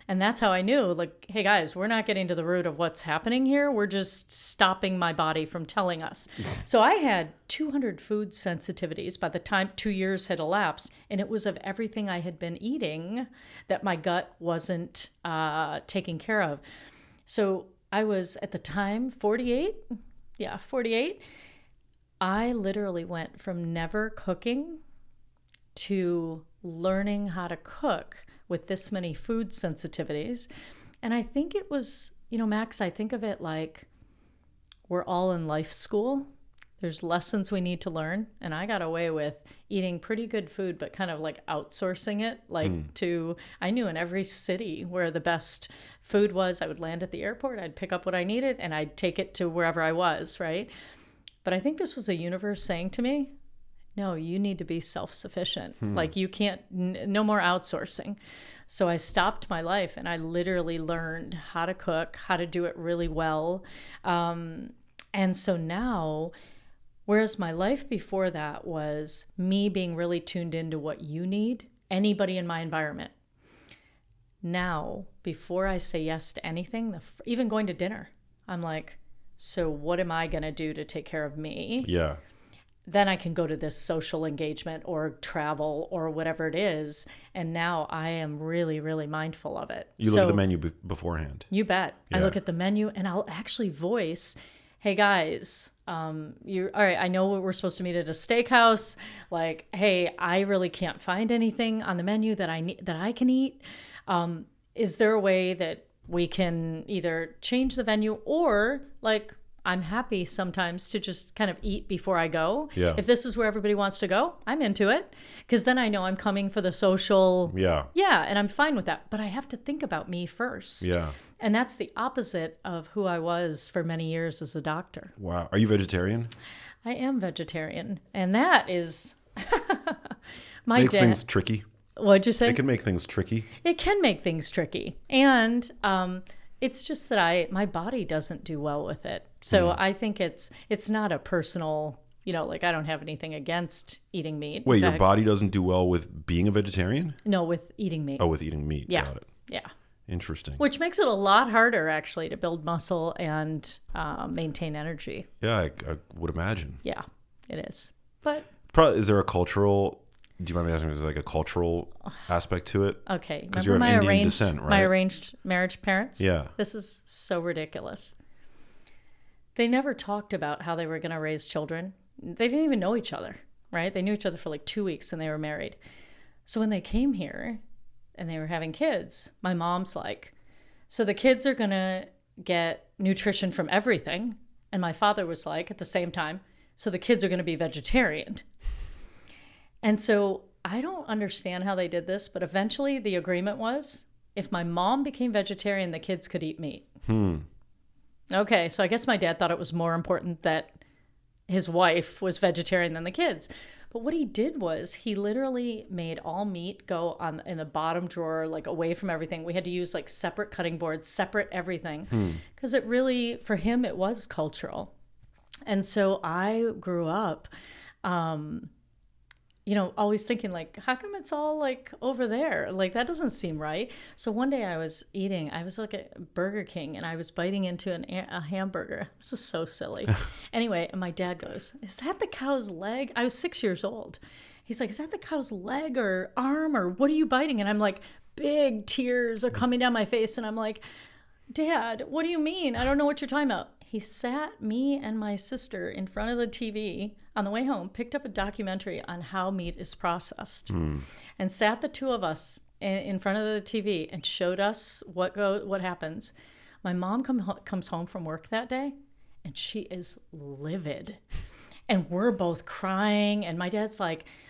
And that's how I knew, like, hey guys, we're not getting to the root of what's happening here. We're just stopping my body from telling us. So I had 200 food sensitivities by the time 2 years had elapsed. And it was of everything I had been eating that my gut wasn't taking care of. So I was at the time 48. Yeah, 48. I literally went from never cooking to learning how to cook with this many food sensitivities. And I think it was, Max, I think of it like we're all in life school. There's lessons we need to learn. And I got away with eating pretty good food, but kind of like outsourcing it, like I knew in every city where the best food was. I would land at the airport, I'd pick up what I needed, and I'd take it to wherever I was, right? But I think this was the universe saying to me, no, you need to be self-sufficient. Like you can't, no more outsourcing. So I stopped my life and I literally learned how to cook, how to do it really well. And so now, whereas my life before that was me being really tuned into what you need, anybody in my environment. Now, before I say yes to anything, even going to dinner, I'm like, so what am I going to do to take care of me? Yeah. Then I can go to this social engagement or travel or whatever it is. And now I am really, really mindful of it. You look at the menu beforehand. You bet. Yeah. I look at the menu and I'll actually voice, hey guys, all right, I know we're supposed to meet at a steakhouse. Like, hey, I really can't find anything on the menu that I can eat. Is there a way that we can either change the venue or like, I'm happy sometimes to just kind of eat before I go. Yeah. If this is where everybody wants to go, I'm into it. Because then I know I'm coming for the social. Yeah. Yeah, and I'm fine with that. But I have to think about me first. Yeah. And that's the opposite of who I was for many years as a doctor. Wow. Are you vegetarian? I am vegetarian. And that is Makes things tricky. What'd you say? It can make things tricky. It can make things tricky. And it's just that my body doesn't do well with it. So I think it's not a personal, like I don't have anything against eating meat. Wait, your body doesn't do well with being a vegetarian? No, with eating meat. Oh, with eating meat. Yeah. Got it. Yeah. Interesting. Which makes it a lot harder, actually, to build muscle and maintain energy. Yeah, I would imagine. Yeah, it is. But is there a cultural... Do you mind me asking if there's like a cultural aspect to it? Okay. Because you're of Indian descent, right? My arranged marriage parents? Yeah. This is so ridiculous. They never talked about how they were going to raise children. They didn't even know each other, right? They knew each other for like 2 weeks and they were married. So when they came here and they were having kids, my mom's like, so the kids are going to get nutrition from everything. And my father was like, at the same time, so the kids are going to be vegetarian. And so I don't understand how they did this, but eventually the agreement was if my mom became vegetarian, the kids could eat meat. Okay, so I guess my dad thought it was more important that his wife was vegetarian than the kids. But what he did was he literally made all meat go in the bottom drawer, like away from everything. We had to use like separate cutting boards, separate everything. Because it really, for him, it was cultural. And so I grew up... always thinking like, how come it's all like over there? Like, that doesn't seem right. So one day I was like at Burger King and I was biting into a hamburger. This is so silly. Anyway, and my dad goes, is that the cow's leg? I was 6 years old. He's like, is that the cow's leg or arm or what are you biting? And I'm like, big tears are coming down my face. And I'm like, Dad, what do you mean? I don't know what you're talking about. He sat me and my sister in front of the TV on the way home, picked up a documentary on how meat is processed, and sat the two of us in front of the TV and showed us what happens. My mom comes home from work that day, and she is livid. And we're both crying, and my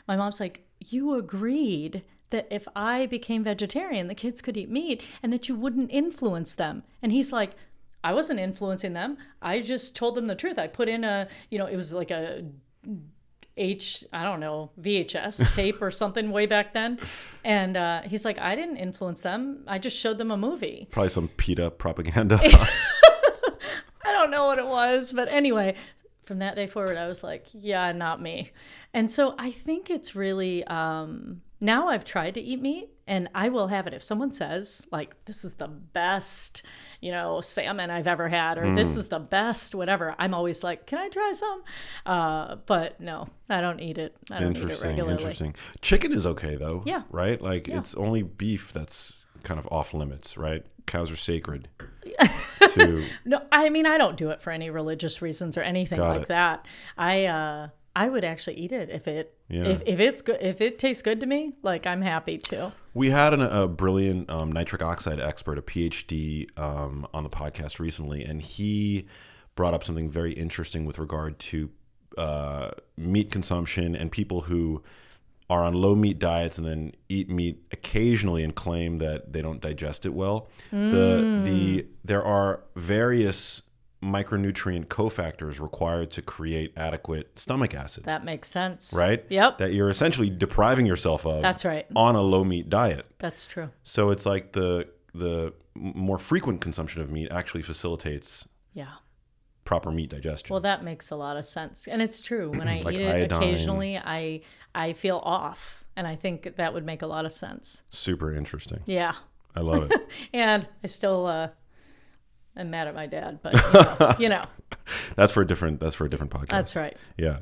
mom's like, you agreed that if I became vegetarian, the kids could eat meat and that you wouldn't influence them. And he's like, I wasn't influencing them. I just told them the truth. I put in it was like a VHS tape or something way back then. And he's like, I didn't influence them. I just showed them a movie. Probably some PETA propaganda. I don't know what it was. But anyway, from that day forward, I was like, yeah, not me. And so I think it's really, now I've tried to eat meat and I will have it. If someone says like, this is the best, salmon I've ever had, or this is the best, whatever, I'm always like, can I try some? But no, I don't eat it. I don't eat it regularly. Interesting. Chicken is okay though. Yeah. Right? Like it's only beef that's kind of off limits, right? Cows are sacred. No, I mean, I don't do it for any religious reasons or anything like that. I would actually eat it if it's good, if it tastes good to me. Like, I'm happy to. We had a brilliant nitric oxide expert, a PhD, on the podcast recently, and he brought up something very interesting with regard to meat consumption and people who are on low meat diets and then eat meat occasionally and claim that they don't digest it well. There are various micronutrient cofactors required to create adequate stomach acid. That makes sense. Right? Yep. That you're essentially depriving yourself of. That's right. On a low meat diet. That's true. So it's like the more frequent consumption of meat actually facilitates proper meat digestion. Well, that makes a lot of sense. And it's true. When I Like eat it iodine. occasionally, I feel off. And I think that would make a lot of sense. Super interesting. Yeah. I love it. And I still am mad at my dad, but you know. That's for a different podcast. That's right. Yeah.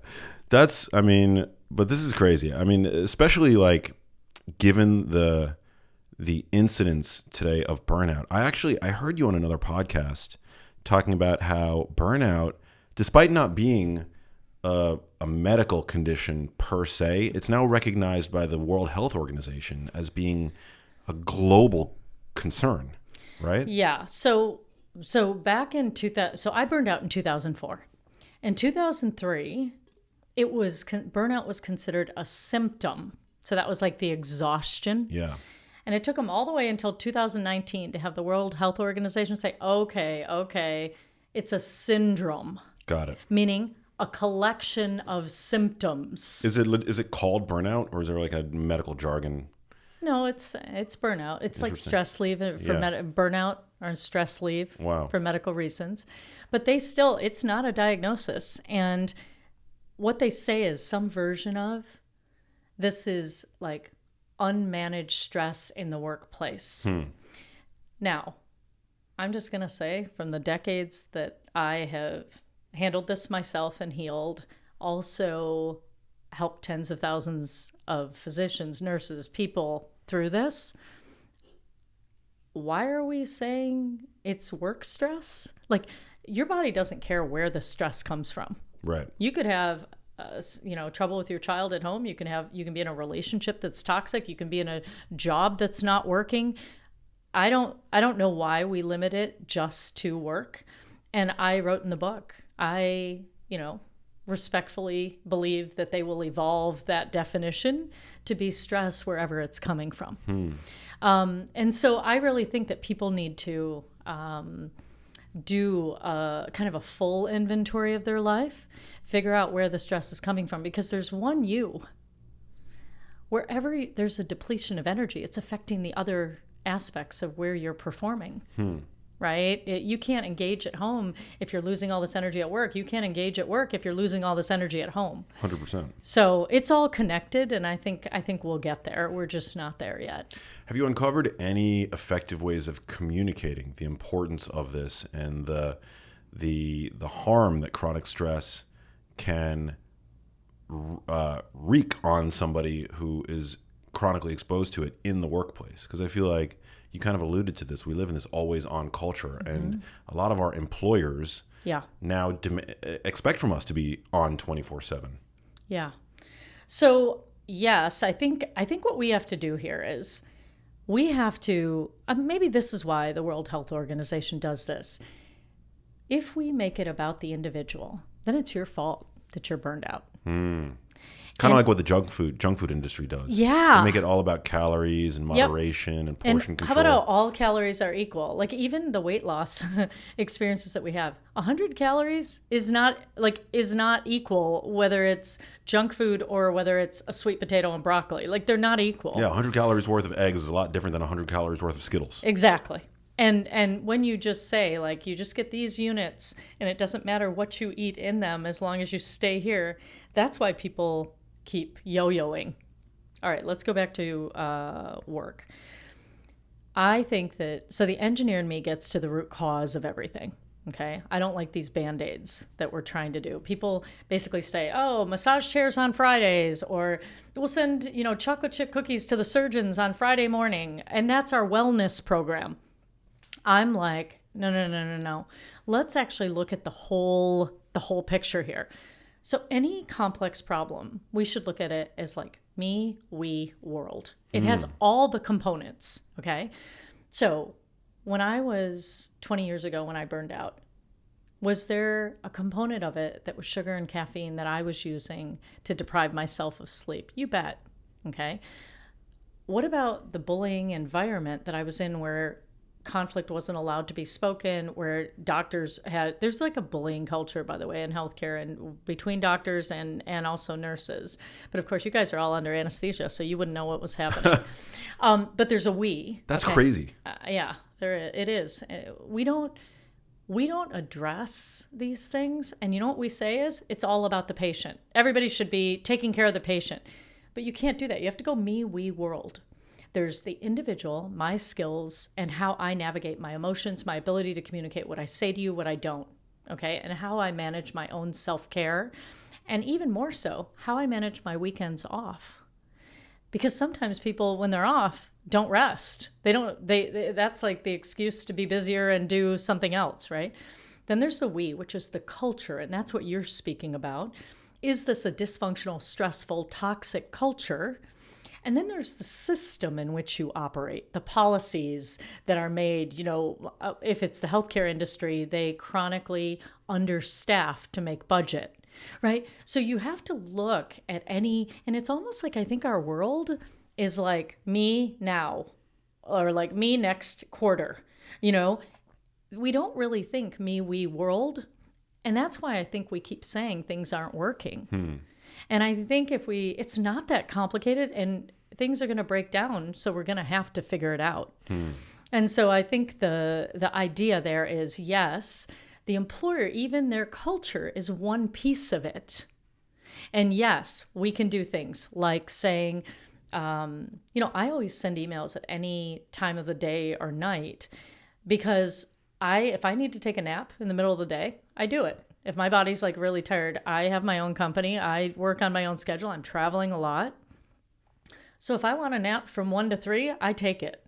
But this is crazy. I mean, especially like given the incidence today of burnout. I heard you on another podcast talking about how burnout, despite not being a medical condition per se, it's now recognized by the World Health Organization as being a global concern, right? Yeah. So back in 2000, so I burned out in 2004. In 2003, burnout was considered a symptom. So that was like the exhaustion. Yeah. And it took them all the way until 2019 to have the World Health Organization say, okay, it's a syndrome. Got it. Meaning a collection of symptoms. Is it called burnout, or is there like a medical jargon? No, it's burnout. It's like stress leave for burnout or stress leave for medical reasons. But it's not a diagnosis. And what they say is some version of this is like unmanaged stress in the workplace. Now, I'm just going to say from the decades that I have handled this myself and healed, also helped tens of thousands of physicians, nurses, people through this. Why are we saying it's work stress? Like, your body doesn't care where the stress comes from. Right. You could have trouble with your child at home. You can be in a relationship that's toxic. You can be in a job that's not working. I don't know why we limit it just to work. And I wrote in the book, I respectfully believe that they will evolve that definition to be stress wherever it's coming from. And so I really think that people need to do kind of a full inventory of their life, figure out where the stress is coming from, because there's one you. Wherever there's a depletion of energy, it's affecting the other aspects of where you're performing. Right? You can't engage at home if you're losing all this energy at work. You can't engage at work if you're losing all this energy at home. 100%. So it's all connected, and I think we'll get there. We're just not there yet. Have you uncovered any effective ways of communicating the importance of this and the harm that chronic stress can wreak on somebody who is chronically exposed to it in the workplace? Because I feel like you kind of alluded to this. We live in this always-on culture, and a lot of our employers now expect from us to be on 24/7. Yeah. So yes, I think what we have to do here is we have to. Maybe this is why the World Health Organization does this. If we make it about the individual, then it's your fault that you're burned out. Kind of like what the junk food industry does. Yeah. They make it all about calories and moderation and portion control. How about how all calories are equal? Like, even the weight loss experiences that we have, 100 calories is not equal, whether it's junk food or whether it's a sweet potato and broccoli. Like, they're not equal. Yeah, 100 calories worth of eggs is a lot different than 100 calories worth of Skittles. Exactly. And when you just say, like, you just get these units and it doesn't matter what you eat in them as long as you stay here, that's why people keep yo-yoing. All right, let's go back to work. I think that, so the engineer in me gets to the root cause of everything, okay? I don't like these Band-Aids that we're trying to do. People basically say, oh, massage chairs on Fridays, or we'll send, chocolate chip cookies to the surgeons on Friday morning, and that's our wellness program. I'm like, no. Let's actually look at the whole picture here. So any complex problem, we should look at it as like me, we, world. It has all the components, okay? So when I was 20 years ago, when I burned out, Was there a component of it that was sugar and caffeine that I was using to deprive myself of sleep? You bet. Okay. What about the bullying environment that I was in where conflict wasn't allowed to be spoken, where doctors there's like a bullying culture, by the way, in healthcare and between doctors and also nurses. But of course, you guys are all under anesthesia, so you wouldn't know what was happening. But there's a we. That's crazy. Yeah, it is. We don't address these things. And you know what we say is, it's all about the patient. Everybody should be taking care of the patient. But you can't do that. You have to go me, we, world. There's the individual, my skills, and how I navigate my emotions, my ability to communicate what I say to you, what I don't, okay? And how I manage my own self-care. And even more so, how I manage my weekends off. Because sometimes people, when they're off, don't rest. That's like the excuse to be busier and do something else, right? Then there's the we, which is the culture, and that's what you're speaking about. Is this a dysfunctional, stressful, toxic culture? And then there's the system in which you operate, the policies that are made. If it's the healthcare industry, they chronically understaff to make budget, right? So you have to look at and it's almost like I think our world is like me now or like me next quarter. We don't really think me, we, world. And that's why I think we keep saying things aren't working. And I think it's not that complicated and things are going to break down. So we're going to have to figure it out. And so I think the idea there is, yes, the employer, even their culture is one piece of it. And yes, we can do things like saying, I always send emails at any time of the day or night because if I need to take a nap in the middle of the day, I do it. If my body's like really tired, I have my own company. I work on my own schedule. I'm traveling a lot. So if I want a nap from 1 to 3, I take it.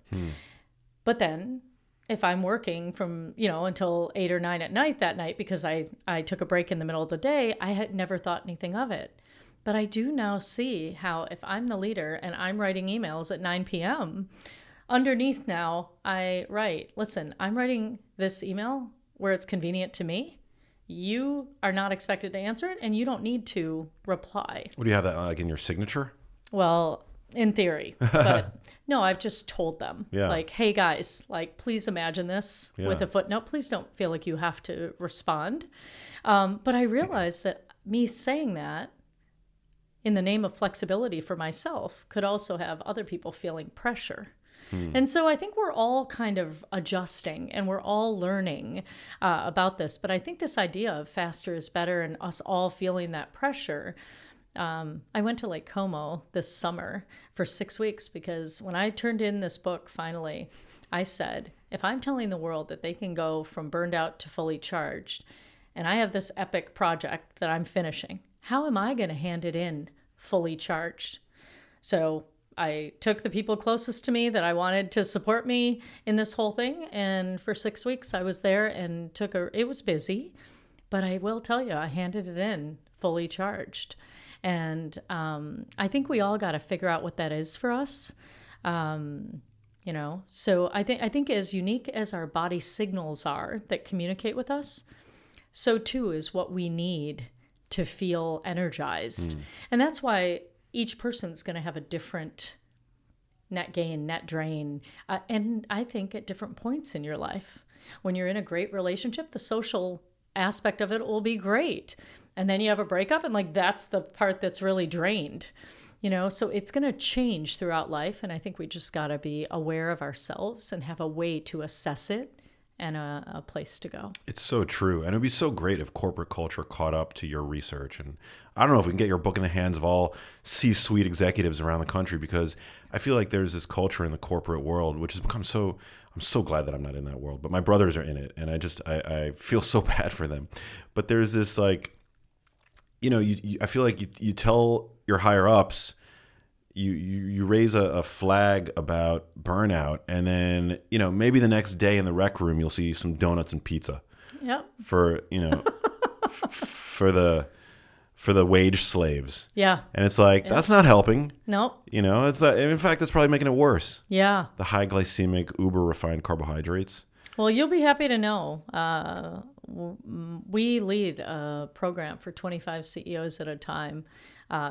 But then if I'm working from, until 8 or 9 at night that night because I took a break in the middle of the day, I had never thought anything of it. But I do now see how if I'm the leader and I'm writing emails at 9 p.m., underneath now, I write, listen, I'm writing this email where it's convenient to me. You are not expected to answer it, and you don't need to reply. What do you have that like in your signature? Well, in theory. But no, I've just told them, like, hey, guys, like, please imagine this with a footnote. Please don't feel like you have to respond. But I realized that me saying that in the name of flexibility for myself could also have other people feeling pressure. And so I think we're all kind of adjusting and we're all learning about this. But I think this idea of faster is better and us all feeling that pressure. I went to Lake Como this summer for 6 weeks because when I turned in this book, finally, I said, if I'm telling the world that they can go from burned out to fully charged, and I have this epic project that I'm finishing, how am I going to hand it in fully charged? So I took the people closest to me that I wanted to support me in this whole thing. And for 6 weeks, I was there and it was busy, but I will tell you, I handed it in fully charged. And I think we all got to figure out what that is for us. So I think as unique as our body signals are that communicate with us, so too is what we need to feel energized. And that's why each person's going to have a different net gain, net drain. And I think at different points in your life, when you're in a great relationship, the social aspect of it will be great. And then you have a breakup and like, that's the part that's really drained, so it's going to change throughout life. And I think we just got to be aware of ourselves and have a way to assess it and a place to go. It's so true. And it would be so great if corporate culture caught up to your research. And I don't know if we can get your book in the hands of all C-suite executives around the country, because I feel like there's this culture in the corporate world, which has become I'm so glad that I'm not in that world, but my brothers are in it. And I feel so bad for them. But there's this like, I feel like you tell your higher ups, you raise a flag about burnout, and then maybe the next day in the rec room you'll see some donuts and pizza. Yep. For for the wage slaves. Yeah. And it's like that's not helping. Nope. It's not, in fact that's probably making it worse. Yeah. The high glycemic, uber refined carbohydrates. Well, you'll be happy to know we lead a program for 25 CEOs at a time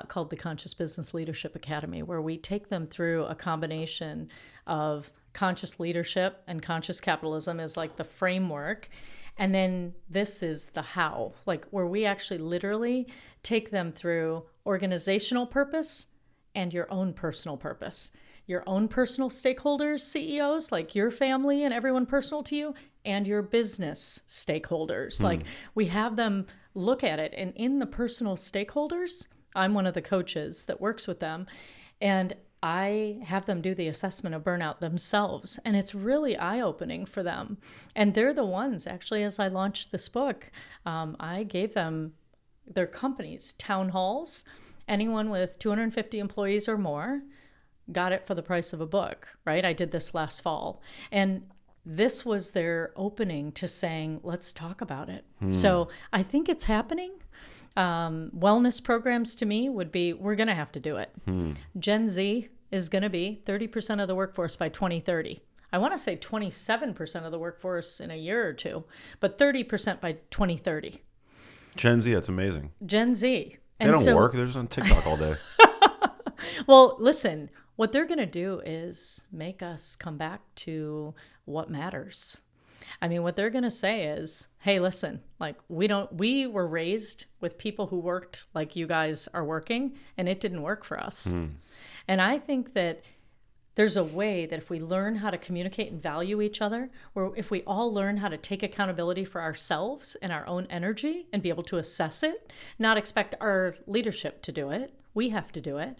called the Conscious Business Leadership Academy, where we take them through a combination of conscious leadership, and conscious capitalism is like the framework. And then this is the how, like where we actually literally take them through organizational purpose and your own personal purpose, your own personal stakeholders, CEOs, like your family and everyone personal to you, and your business stakeholders. Like we have them look at it. And in the personal stakeholders, I'm one of the coaches that works with them. And I have them do the assessment of burnout themselves. And it's really eye-opening for them. And they're the ones, actually, as I launched this book, I gave them their companies, town halls. Anyone with 250 employees or more got it for the price of a book, right? I did this last fall. And this was their opening to saying, let's talk about it. So I think it's happening. Wellness programs to me would be, we're going to have to do it. Gen Z is going to be 30% of the workforce by 2030. I want to say 27% of the workforce in a year or two, but 30% by 2030. Gen Z, that's amazing. Gen Z. They don't work. They're just on TikTok all day. Well, listen, what they're going to do is make us come back to what matters. I mean, what they're going to say is, hey, listen, like we were raised with people who worked like you guys are working, and it didn't work for us. And I think that there's a way that if we learn how to communicate and value each other, or if we all learn how to take accountability for ourselves and our own energy and be able to assess it, not expect our leadership to do it, we have to do it.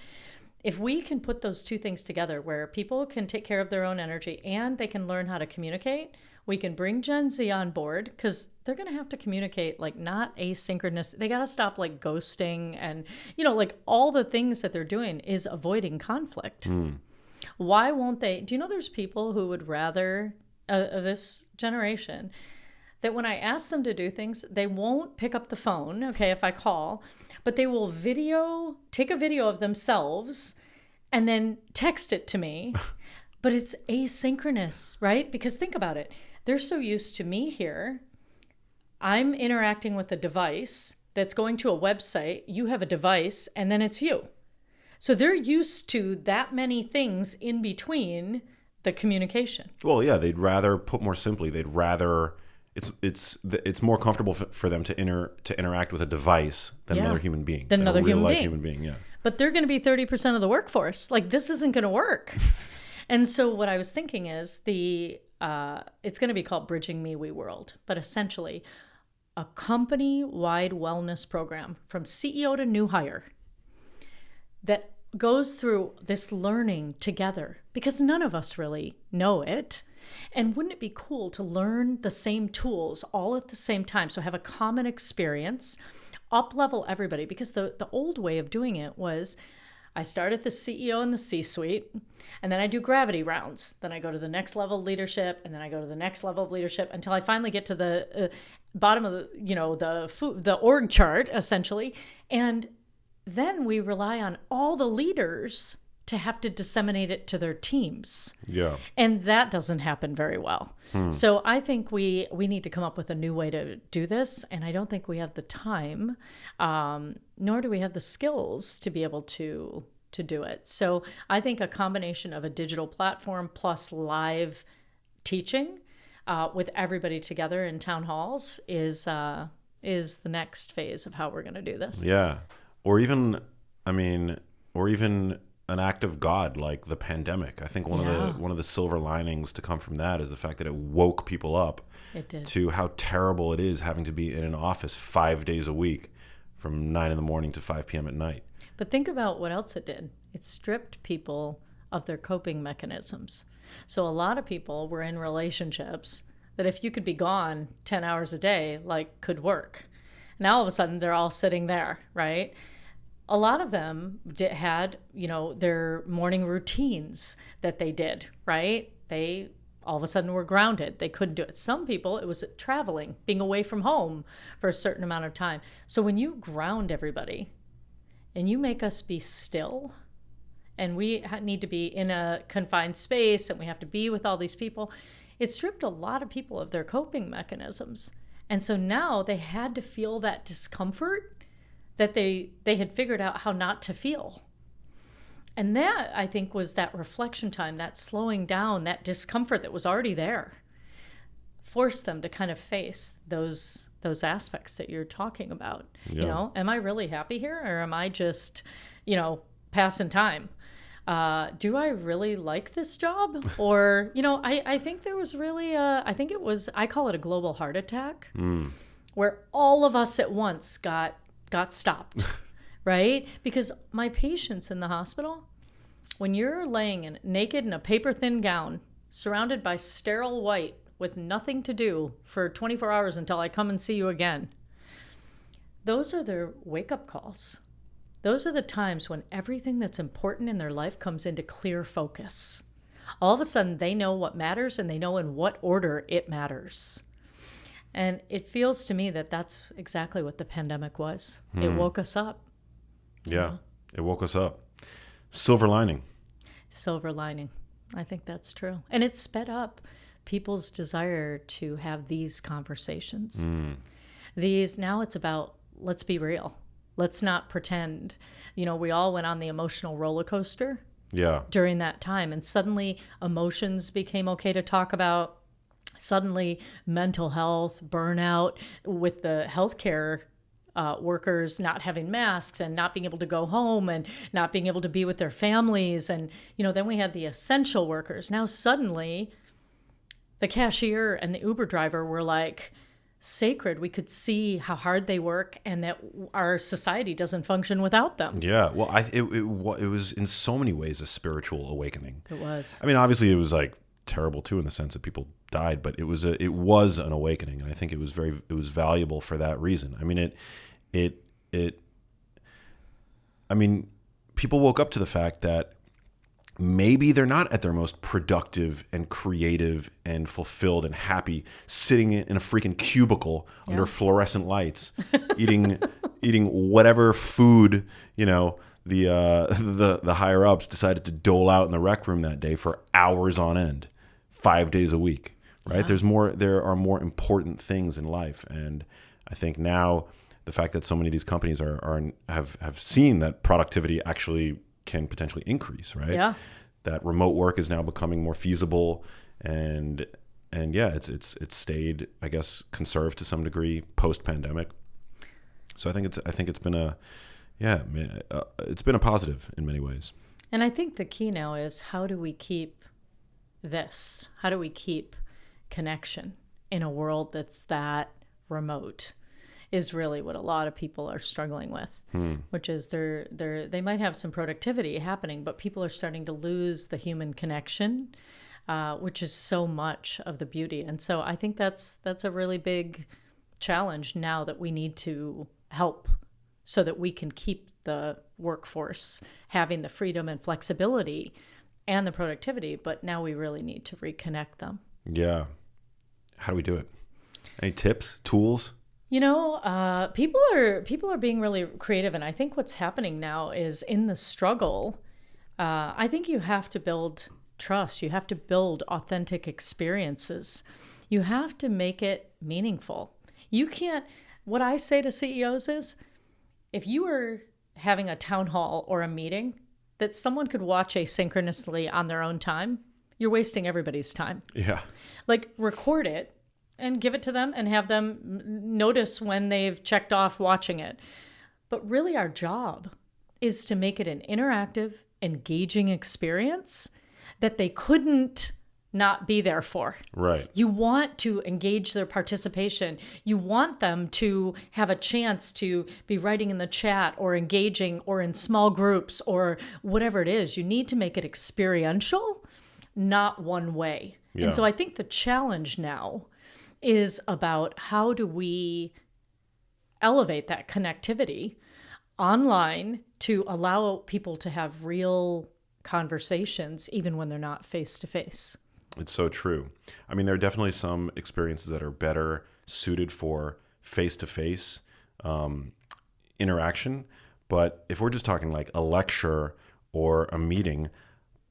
If we can put those two things together where people can take care of their own energy and they can learn how to communicate, we can bring Gen Z on board, because they're going to have to communicate like not asynchronous. They got to stop like ghosting and, like all the things that they're doing is avoiding conflict. Why won't they? Do you know there's people who would rather, this generation, that when I ask them to do things, they won't pick up the phone, okay, if I call, but they will take a video of themselves and then text it to me. But it's asynchronous, right? Because think about it. They're so used to me here. I'm interacting with a device that's going to a website. You have a device, and then it's you. So they're used to that many things in between the communication. Well, yeah, they'd rather, put more simply, it's more comfortable for them to interact with a device than another human being. Than another human being, yeah. But they're going to be 30% of the workforce. Like, this isn't going to work. And so what I was thinking is it's going to be called Bridging Me We World, but essentially a company-wide wellness program from CEO to new hire that goes through this learning together, because none of us really know it. And wouldn't it be cool to learn the same tools all at the same time? So have a common experience, up-level everybody, because the old way of doing it was I start at the CEO and the C-suite, and then I do gravity rounds. Then I go to the next level of leadership, and then I go to the next level of leadership until I finally get to the bottom of the org chart, essentially. And then we rely on all the leaders to have to disseminate it to their teams. Yeah. And that doesn't happen very well. So I think we need to come up with a new way to do this. And I don't think we have the time, nor do we have the skills to be able to do it. So I think a combination of a digital platform plus live teaching with everybody together in town halls is the next phase of how we're going to do this. Yeah. Or even an act of God like the pandemic. I think one of the silver linings to come from that is the fact that it woke people up to how terrible it is having to be in an office 5 days a week from 9 a.m. to 5 p.m. at night. But think about what else it did. It stripped people of their coping mechanisms. So a lot of people were in relationships that if you could be gone 10 hours a day, like could work. Now all of a sudden they're all sitting there, right? A lot of them had, their morning routines that they did, right? They all of a sudden were grounded. They couldn't do it. Some people, it was traveling, being away from home for a certain amount of time. So when you ground everybody and you make us be still, and we need to be in a confined space and we have to be with all these people, it stripped a lot of people of their coping mechanisms. And so now they had to feel that discomfort that they had figured out how not to feel. And that, I think, was that reflection time, that slowing down, that discomfort that was already there, forced them to kind of face those aspects that you're talking about. Yeah. You know, am I really happy here, or am I just, you know, passing time? Do I really like this job? Or, you know, I think there was really I call it a global heart attack, where all of us at once got stopped, right? Because my patients in the hospital, when you're laying naked in a paper thin gown, surrounded by sterile white with nothing to do for 24 hours until I come and see you again, those are their wake-up calls. Those are the times when everything that's important in their life comes into clear focus. All of a sudden, they know what matters, and they know in what order it matters. And it feels to me that that's exactly what the pandemic was. It woke us up. Yeah, it woke us up. Silver lining. Silver lining. I think that's true. And it sped up people's desire to have these conversations. Now it's about, let's be real. Let's not pretend. You know, we all went on the emotional roller coaster during that time. And suddenly emotions became okay to talk about. Suddenly mental health, burnout, with the healthcare workers not having masks and not being able to go home and not being able to be with their families. And, you know, then we had the essential workers. Now suddenly the cashier and the Uber driver were like sacred. We could see how hard they work and that our society doesn't function without them. Yeah. Well, it was in so many ways a spiritual awakening. It was. I mean, obviously it was like terrible too in the sense that people died, but it was an awakening, and I think it was valuable for that reason. I mean, people woke up to the fact that maybe they're not at their most productive and creative and fulfilled and happy sitting in a freaking cubicle under fluorescent lights, eating whatever food, you know, the higher ups decided to dole out in the rec room that day for hours on end, 5 days a week, right? Yeah. There are more important things in life. And I think now the fact that so many of these companies have seen that productivity actually can potentially increase, right? Yeah. That remote work is now becoming more feasible, and yeah, it's stayed, I guess, conserved to some degree post pandemic. So I think it's been it's been a positive in many ways. And I think the key now is, how do we keep this? How do we keep connection in a world that's that remote? Is really what a lot of people are struggling with, which is they might have some productivity happening, but people are starting to lose the human connection, which is so much of the beauty. And so I think that's a really big challenge now, that we need to help so that we can keep the workforce having the freedom and flexibility and the productivity, but now we really need to reconnect them. Yeah. How do we do it? Any tips, tools? You know, people are being really creative, and I think what's happening now is, in the struggle, I think you have to build trust. You have to build authentic experiences. You have to make it meaningful. You can't. What I say to CEOs is, if you were having a town hall or a meeting that someone could watch asynchronously on their own time, you're wasting everybody's time. Yeah. Like, record it and give it to them and have them notice when they've checked off watching it. But really our job is to make it an interactive, engaging experience that they couldn't not be there for. Right. You want to engage their participation. You want them to have a chance to be writing in the chat or engaging or in small groups or whatever it is. You need to make it experiential, not one way. Yeah. And so I think the challenge now is about, how do we elevate that connectivity online to allow people to have real conversations even when they're not face to face. It's so true. I mean, there are definitely some experiences that are better suited for face to face interaction. But if we're just talking like a lecture or a meeting,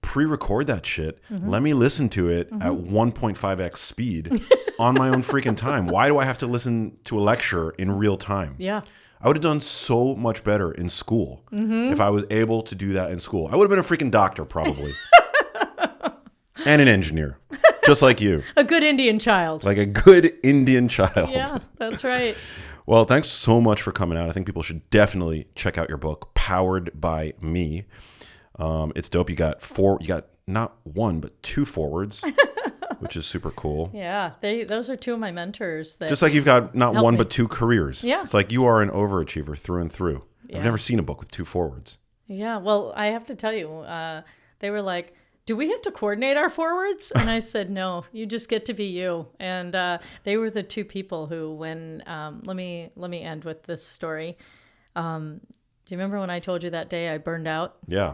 pre-record that shit. Let me listen to it at 1.5x speed on my own freaking time. Why do I have to listen to a lecture in real time? Yeah. I would have done so much better in school if I was able to do that in school. I would have been a freaking doctor probably. And an engineer, just like you. A good Indian child. Like a good Indian child. Yeah, that's right. Well, thanks so much for coming out. I think people should definitely check out your book, Powered by Me. It's dope. You got not one, but 2 forwards, which is super cool. Yeah, those are 2 of my mentors. Just like you've got not one, me. but 2 careers. Yeah. It's like you are an overachiever through and through. Yeah. I've never seen a book with 2 forwards. Yeah, well, I have to tell you, they were like, do we have to coordinate our forwards? And I said, no, you just get to be you. And they were the 2 people who, when, let me end with this story. Do you remember when I told you that day I burned out? Yeah.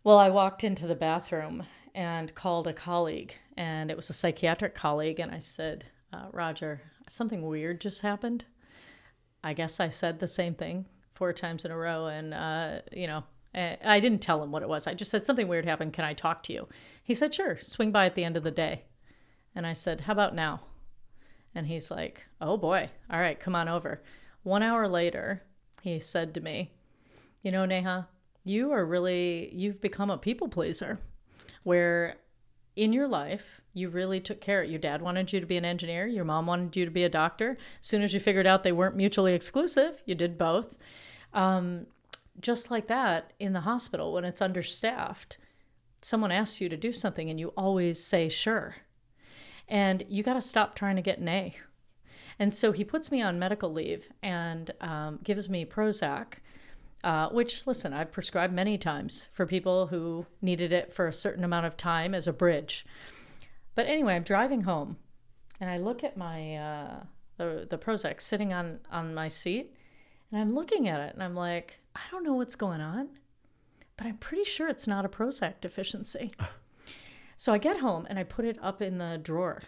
Well, I walked into the bathroom and called a colleague, and it was a psychiatric colleague. And I said, Roger, something weird just happened. I guess I said the same thing 4 times in a row. And, I didn't tell him what it was. I just said, something weird happened. Can I talk to you? He said, sure, swing by at the end of the day. And I said, how about now? And he's like, oh boy, all right, come on over. 1 hour later, he said to me, Neha, you've become a people pleaser, where in your life, you really took care of it. Your dad wanted you to be an engineer. Your mom wanted you to be a doctor. As soon as you figured out they weren't mutually exclusive, you did both. Just like that, in the hospital, when it's understaffed, someone asks you to do something and you always say, sure. And you got to stop trying to get an A. And so he puts me on medical leave and gives me Prozac, which, listen, I've prescribed many times for people who needed it for a certain amount of time as a bridge. But anyway, I'm driving home and I look at my the Prozac sitting on my seat, and I'm looking at it and I'm like, I don't know what's going on, but I'm pretty sure it's not a Prozac deficiency. So I get home and I put it up in the drawer,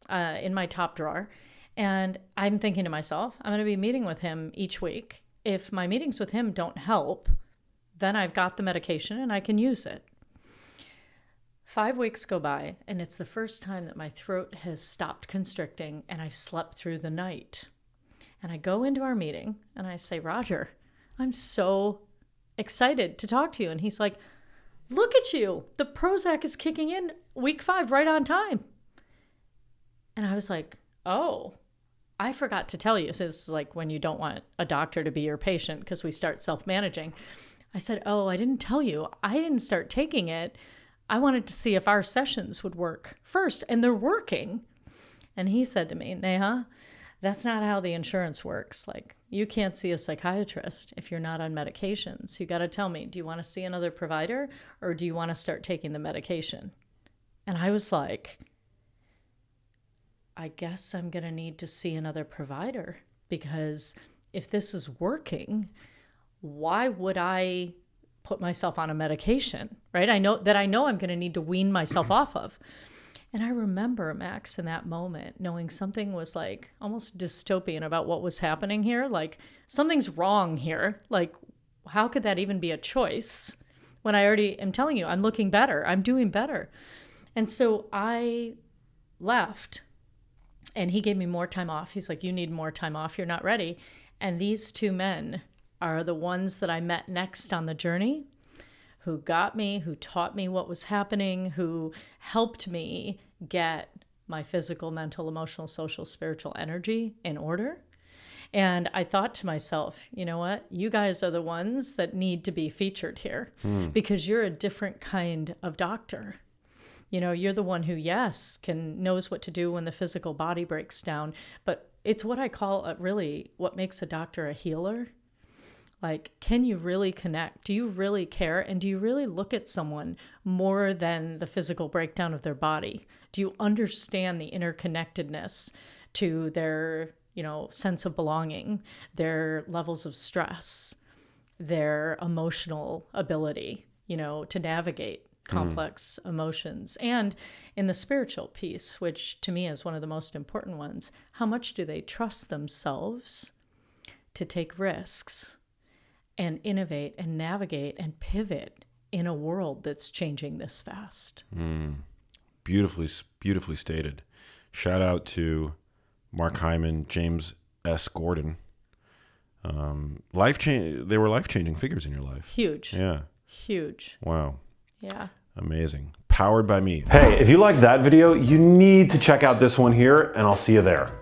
in my top drawer. And I'm thinking to myself, I'm going to be meeting with him each week. If my meetings with him don't help, then I've got the medication and I can use it. 5 weeks go by, and it's the first time that my throat has stopped constricting and I've slept through the night. And I go into our meeting and I say, Roger, I'm so excited to talk to you. And he's like, look at you. The Prozac is kicking in week 5 right on time. And I was like, oh, I forgot to tell you. So this is like when you don't want a doctor to be your patient because we start self-managing. I said, oh, I didn't tell you. I didn't start taking it. I wanted to see if our sessions would work first, and they're working. And he said to me, Neha, that's not how the insurance works. Like, you can't see a psychiatrist if you're not on medications. You got to tell me, do you want to see another provider or do you want to start taking the medication? And I was like, I guess I'm going to need to see another provider, because if this is working, why would I put myself on a medication, right? I know I'm going to need to wean myself off of. And I remember, Max, in that moment, knowing something was like almost dystopian about what was happening here. Like, something's wrong here. Like, how could that even be a choice when I already am telling you I'm looking better, I'm doing better? And so I left, and he gave me more time off. He's like, you need more time off. You're not ready. And these 2 men are the ones that I met next on the journey, who got me, who taught me what was happening, who helped me get my physical, mental, emotional, social, spiritual energy in order. And I thought to myself, you know what? You guys are the ones that need to be featured here, because you're a different kind of doctor. You know, you're the one who, yes, knows what to do when the physical body breaks down, but it's what I call really what makes a doctor a healer. Like, can you really connect? Do you really care? And do you really look at someone more than the physical breakdown of their body? Do you understand the interconnectedness to their, sense of belonging, their levels of stress, their emotional ability, to navigate complex emotions? And in the spiritual piece, which to me is one of the most important ones, how much do they trust themselves to take risks and innovate and navigate and pivot in a world that's changing this fast. Beautifully stated. Shout out to Mark Hyman, James S. Gordon. They were life-changing figures in your life. Huge. Yeah. Huge. Wow. Yeah. Amazing. Powered by me. Hey, if you liked that video, you need to check out this one here, and I'll see you there.